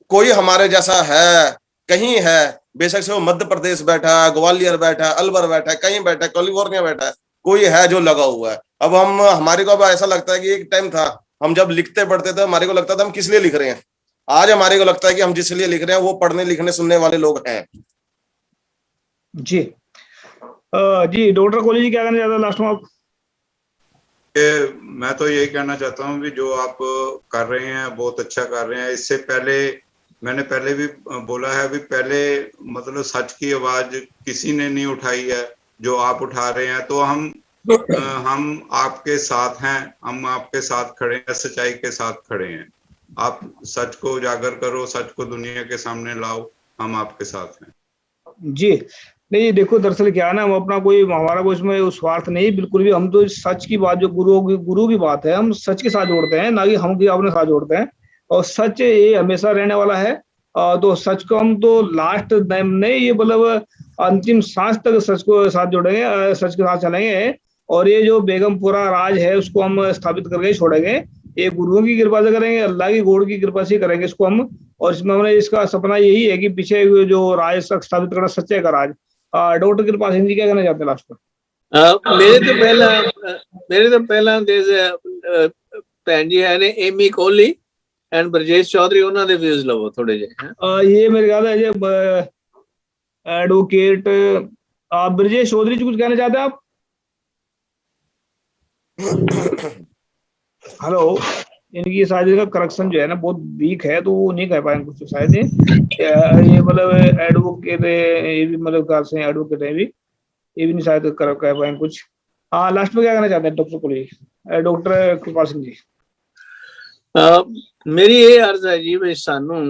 कोई हमारे जैसा है, कहीं है, बेशक से वो मध्य प्रदेश बैठा है, ग्वालियर बैठा है, अलवर बैठा है, कहीं बैठा है, कैलिफोर्निया बैठा है, कोई है जो लगा हुआ है। अब हमारे को अब ऐसा लगता है कि एक टाइम था हम जब लिखते पढ़ते थे हमारे को लगता था हम किस लिए लिख रहे हैं, आज हमारे को लगता है कि हम जिस लिए लिख रहे हैं वो पढ़ने लिखने सुनने वाले लोग हैं। जी जी डॉक्टर कोहली जी क्या कहना चाहते हैं लास्ट में आप? मैं तो यही कहना चाहता हूँ कि जो आप कर रहे हैं बहुत अच्छा कर रहे हैं। इससे पहले मैंने पहले भी बोला है, अभी पहले मतलब सच की आवाज किसी ने नहीं उठाई है जो आप उठा रहे हैं, तो हम आपके साथ हैं, हम आपके साथ खड़े हैं, सच्चाई के साथ खड़े हैं। आप सच को उजागर करो, सच को दुनिया के सामने लाओ, हम आपके साथ हैं। जी नहीं, देखो दरअसल क्या है ना, हम अपना कोई हमारा कोई इसमें स्वार्थ नहीं बिल्कुल भी, हम तो सच की बात जो गुरु की बात है हम सच के साथ जोड़ते हैं, ना कि हम अपने साथ जोड़ते हैं। और सच ये हमेशा रहने वाला है, तो सच को हम तो लास्ट नहीं, ये मतलब अंतिम सांस तक सच को साथ जोड़ेंगे, सच के साथ चलेंगे। और ये जो बेगमपुरा राज है उसको हम स्थापित करके छोड़ेंगे, ये गुरुओं की कृपा से करेंगे, अल्लाह की गोड़ की कृपा से करेंगे इसको हम। और इसमें हमने इसका सपना यही है कि पीछे जो राज स्थापित करना सच्चे का राज। डॉक्टर कृपाल सिंह जी क्या कहना चाहते हैं लास्ट में? मेरे तो पहला भैन जी है ने एमी कोहली एंड ब्रजेश चौधरी, उन्होंने दे व्यूज लवो थोड़े जे। ये मेरे ख्याल है ये एडवोकेट ब्रजेश चौधरी जी कुछ कहना चाहते हैं आप? हेलो, इनकी शायद इसका करेक्शन जो है ना बहुत वीक है, तो वो नहीं कह पाएंगे कुछ शायद। ये मतलब एडवोकेट ये भी मतलब कार से एडवोकेट है भी, ये भी नहीं शायद कह पाएंगे कुछ। हाँ, लास्ट में क्या कहना चाहते हैं डॉक्टर कोहली, डॉक्टर कृपाल सिंह जी? मेरी ये अर्ज है जी भी सानू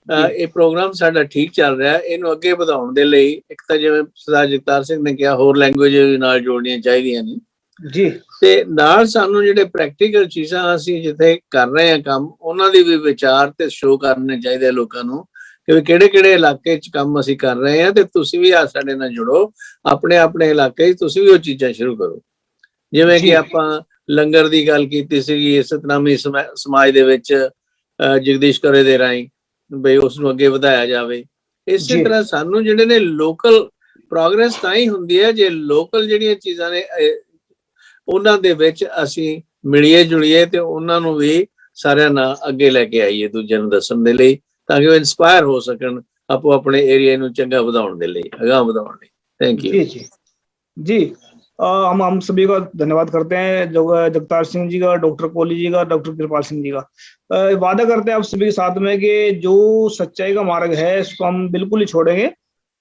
ਇਹ ਪ੍ਰੋਗਰਾਮ ਸਾਡਾ ਠੀਕ ਚੱਲ ਰਿਹਾ, ਇਹਨੂੰ ਅੱਗੇ ਵਧਾਉਣ ਦੇ ਲਈ ਇੱਕ ਤਾਂ ਜਿਵੇਂ ਸਰਦਾਰ ਜਗਤਾਰ ਸਿੰਘ ਨੇ ਕਿਹਾ ਹੋਰ ਲੈਂਗੁਏਜ ਨਾਲ ਜੋੜਨੀਆਂ ਚਾਹੀਦੀਆਂ ਨੇ ਜੀ, ਤੇ ਨਾਲ ਸਾਨੂੰ ਜਿਹੜੇ ਪ੍ਰੈਕਟੀਕਲ ਚੀਜ਼ਾਂ ਅਸੀਂ ਜਿੱਥੇ ਕਰ ਰਹੇ ਹਾਂ ਕੰਮ, ਉਹਨਾਂ ਦੀ ਵੀ ਵਿਚਾਰ ਤੇ ਸ਼ੋਅ ਕਰਨੇ ਚਾਹੀਦੇ ਲੋਕਾਂ ਨੂੰ ਕਿ ਕਿਹੜੇ ਕਿਹੜੇ ਇਲਾਕੇ 'ਚ ਕੰਮ ਅਸੀਂ ਕਰ ਰਹੇ ਹਾਂ, ਤੇ ਤੁਸੀਂ ਵੀ ਆ ਸਾਡੇ ਨਾਲ ਜੁੜੋ, ਆਪਣੇ ਆਪਣੇ ਇਲਾਕੇ 'ਚ ਤੁਸੀਂ ਵੀ ਉਹ ਚੀਜ਼ਾਂ ਸ਼ੁਰੂ ਕਰੋ। ਜਿਵੇਂ ਕਿ ਆਪਾਂ ਲੰਗਰ ਦੀ ਗੱਲ ਕੀਤੀ ਸੀਗੀ ਸਤਨਾਮੀ ਸਮਾਜ ਦੇ ਵਿੱਚ ਜਗਦੀਸ਼ ਕਰੇ ਦੇ ਰਾਹੀਂ ਬਈ ਉਸ ਨੂੰ ਅੱਗੇ ਵਧਾਇਆ ਜਾਵੇ। ਇਸੇ ਤਰ੍ਹਾਂ ਸਾਨੂੰ ਜਿਹੜੇ ਨੇ ਲੋਕਲ ਪ੍ਰੋਗਰੈਸ ਤਾਂ ਹੀ ਹੁੰਦੀ ਹੈ ਜੇ ਲੋਕਲ ਜਿਹੜੀਆਂ ਚੀਜ਼ਾਂ ਨੇ ਉਹਨਾਂ ਦੇ ਵਿੱਚ ਅਸੀਂ ਮਿਲੀਏ ਜੁਲੀਏ ਤੇ ਉਹਨਾਂ ਨੂੰ ਵੀ ਸਾਰਿਆਂ ਨਾਲ ਅੱਗੇ ਲੈ ਕੇ ਆਈਏ ਦੂਜਿਆਂ ਨੂੰ ਦੱਸਣ ਦੇ ਲਈ, ਤਾਂ ਕਿ ਉਹ ਇੰਸਪਾਇਰ ਹੋ ਸਕਣ ਆਪੋ ਆਪਣੇ ਏਰੀਆ ਨੂੰ चंगा ਵਧਾਉਣ ਦੇ ਲਈ, अगाह ਵਧਾਉਣ ਲਈ। Thank you. जी जी हम सभी का धन्यवाद करते हैं, जगतार सिंह जी का, डॉक्टर कोहली जी का, डॉक्टर कृपाल सिंह जी का। वादा करते हैं आप सभी के साथ में कि जो सच्चाई का मार्ग है इसको हम बिल्कुल ही छोड़ेंगे।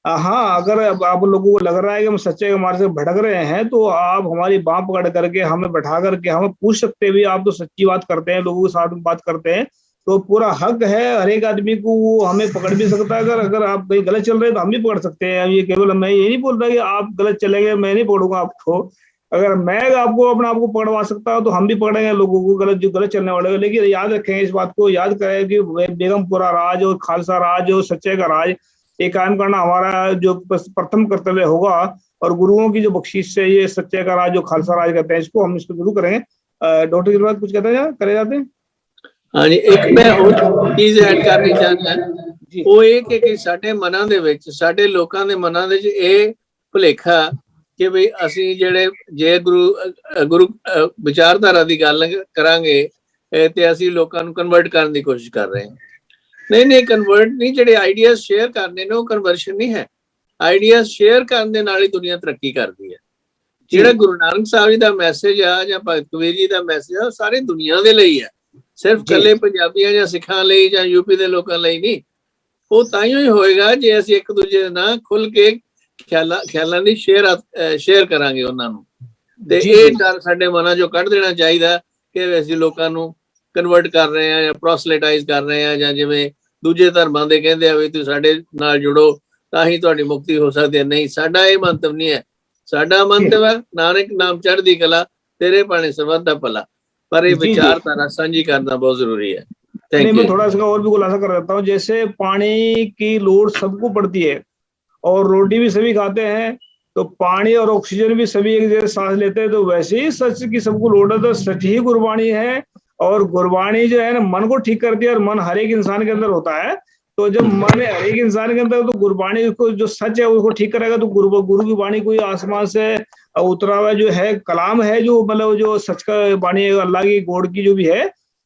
हाँ, अगर आप लोगों को लग रहा है कि हम सच्चाई के मार्ग से भटक रहे हैं तो आप हमारी बांह पकड़ करके हमें बैठा करके हमें पूछ सकते भी, आप तो सच्ची बात करते हैं, लोगों के साथ में बात करते हैं, तो पूरा हक है हर एक आदमी को, वो हमें पकड़ भी सकता है। अगर आप कहीं गलत चल रहे हैं तो हम भी पकड़ सकते हैं। ये केवल मैं ये नहीं बोल रहा कि आप गलत चलेंगे, मैं नहीं पकड़ूंगा आपको। अगर मैं आपको अपने आप को पकड़वा सकता हूँ तो हम भी पकड़ेंगे लोगों को, जो गलत चलने वाले। लेकिन याद रखें, इस बात को याद करें कि बेगमपुरा राज और खालसा राज और सच्चे का राज ये कायम करना हमारा जो प्रथम कर्तव्य होगा, और गुरुओं की जो बख्शीश से ये सच्चे का राज जो खालसा राज कहते हैं, इसको हम इसको जरूर करेंगे। डॉक्टर के बाद कुछ कहते हैं, करे जाते हैं। हाँ जी, एक मैं और चीज ऐड करनी चाहता ਉਹ ਇਹ ਕਿ ਸਾਡੇ ਮਨਾਂ ਦੇ ਵਿੱਚ, ਸਾਡੇ ਲੋਕਾਂ ਦੇ ਮਨਾਂ ਦੇ ਵਿੱਚ ਇਹ ਭੁਲੇਖਾ ਕਿ ਵੀ ਅਸੀਂ ਜਿਹੜੇ ਜੇ ਗੁਰੂ ਵਿਚਾਰਧਾਰਾ ਦੀ ਗੱਲ ਕਰਾਂਗੇ ਤੇ ਅਸੀਂ ਲੋਕਾਂ ਨੂੰ ਕਨਵਰਟ ਕਰਨ ਦੀ ਕੋਸ਼ਿਸ਼ ਕਰ ਰਹੇ ਹਾਂ। ਨਹੀਂ, ਕਨਵਰਟ ਨਹੀਂ, ਜਿਹੜੇ ਆਈਡੀਆਜ਼ ਸ਼ੇਅਰ ਕਰਨੇ ਨੇ ਉਹ ਕਨਵਰਸ਼ਨ ਨਹੀਂ ਹੈ। ਆਈਡੀਆਜ਼ ਸ਼ੇਅਰ ਕਰਨ ਦੇ ਨਾਲ ਹੀ ਦੁਨੀਆ ਤਰੱਕੀ ਕਰਦੀ ਹੈ। ਜਿਹੜਾ ਗੁਰੂ ਨਾਨਕ ਸਾਹਿਬ ਜੀ ਦਾ ਮੈਸੇਜ ਆ ਜਾਂ ਭਗਤ ਕਬੀਰ ਜੀ ਦਾ ਮੈਸੇਜ ਆ, ਸਾਰੀ ਦੁਨੀਆ ਦੇ ਲਈ ਹੈ, ਸਿਰਫ ਕੱਲੇ ਪੰਜਾਬੀਆਂ ਜਾਂ ਸਿੱਖਾਂ ਲਈ ਜਾਂ ਯੂਪੀ ਦੇ ਲੋਕਾਂ ਲਈ ਨਹੀਂ। ਉਹ ਤਾਂ ਹੀ ਹੋਏਗਾ ਜੇ ਅਸੀਂ ਇੱਕ ਦੂਜੇ ਨਾਲ ਖੁੱਲ ਕੇ ਖਿਆਲਾਂ ਦੀ ਸ਼ੇਅਰ ਕਰਾਂਗੇ ਉਹਨਾਂ ਨੂੰ। ਤੇ ਇਹ ਡਰ ਸਾਡੇ ਮਨਾਂ ਚੋਂ ਕੱਢ ਦੇਣਾ ਚਾਹੀਦਾ ਕਿ ਅਸੀਂ ਲੋਕਾਂ ਨੂੰ ਕਨਵਰਟ ਕਰ ਰਹੇ ਹਾਂ ਜਾਂ ਪ੍ਰੋਸਲੇਟਾਈਜ਼ ਕਰ ਰਹੇ ਹਾਂ, ਜਾਂ ਜਿਵੇਂ ਦੂਜੇ ਧਰਮਾਂ ਦੇ ਕਹਿੰਦੇ ਆ ਵੀ ਤੁਸੀਂ ਸਾਡੇ ਨਾਲ ਜੁੜੋ ਤਾਂ ਹੀ ਤੁਹਾਡੀ ਮੁਕਤੀ ਹੋ ਸਕਦੀ ਹੈ। ਨਹੀਂ, ਸਾਡਾ ਇਹ ਮੰਤਵ ਨਹੀਂ ਹੈ। ਸਾਡਾ ਮੰਤਵ ਹੈ ਨਾਨਕ ਨਾਮ ਚੜ੍ਹਦੀ ਕਲਾ, तेरे पाने सर्वत दा भला, पर ये विचारधारा साझी करना बहुत जरूरी है। नहीं, मैं थोड़ा सा और भी खुलासा कर देता हूँ। जैसे पानी की लोड़ सबको पड़ती है और रोटी भी सभी खाते हैं, तो पानी और ऑक्सीजन भी सभी एक जैसे सांस लेते हैं, तो वैसे ही सच की सबको लोड़ है। तो सच ही गुरबाणी है, और गुरबाणी जो है ना मन को ठीक करती है, और मन हर एक इंसान के अंदर होता है। तो जब मन है हर एक इंसान के अंदर, तो गुरबाणी को जो सच है उसको ठीक करेगा। तो गुरु की वाणी कोई आसमान से उतरा हुआ जो है कलाम है, जो मतलब जो सच का वाणी है, अल्लाह की गॉड की जो भी है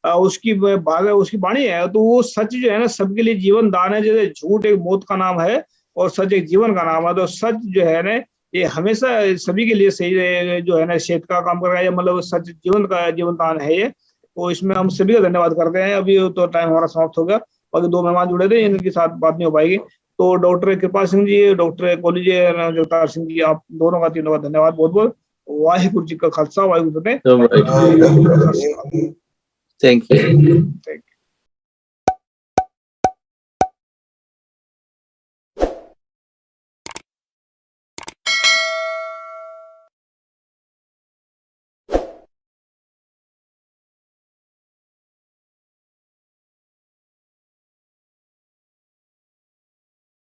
उसकी भाग है, उसकी वाणी है। तो वो सच जो है ना सबके लिए जीवन दान है। जैसे झूठ एक मौत का नाम है और सच एक जीवन का नाम है। तो सच जो है ना ये हमेशा सभी के लिए सही जो है ना सेहत का काम कर रहा है, मतलब सच जीवन का जीवन दान है ये। तो इसमें हम सभी का धन्यवाद करते हैं। अभी तो टाइम हमारा समाप्त हो गया, बाकी दो मेहमान जुड़े थे, इनके साथ बात नहीं हो पाएगी। तो डॉक्टर कृपाल सिंह जी, डॉक्टर कोहली जी, जगतार सिंह जी, आप दोनों का तीनों का धन्यवाद बहुत बहुत। वाहिगुरु जी का खालसा, वाहिगुरु जी की फतेह। Thank you.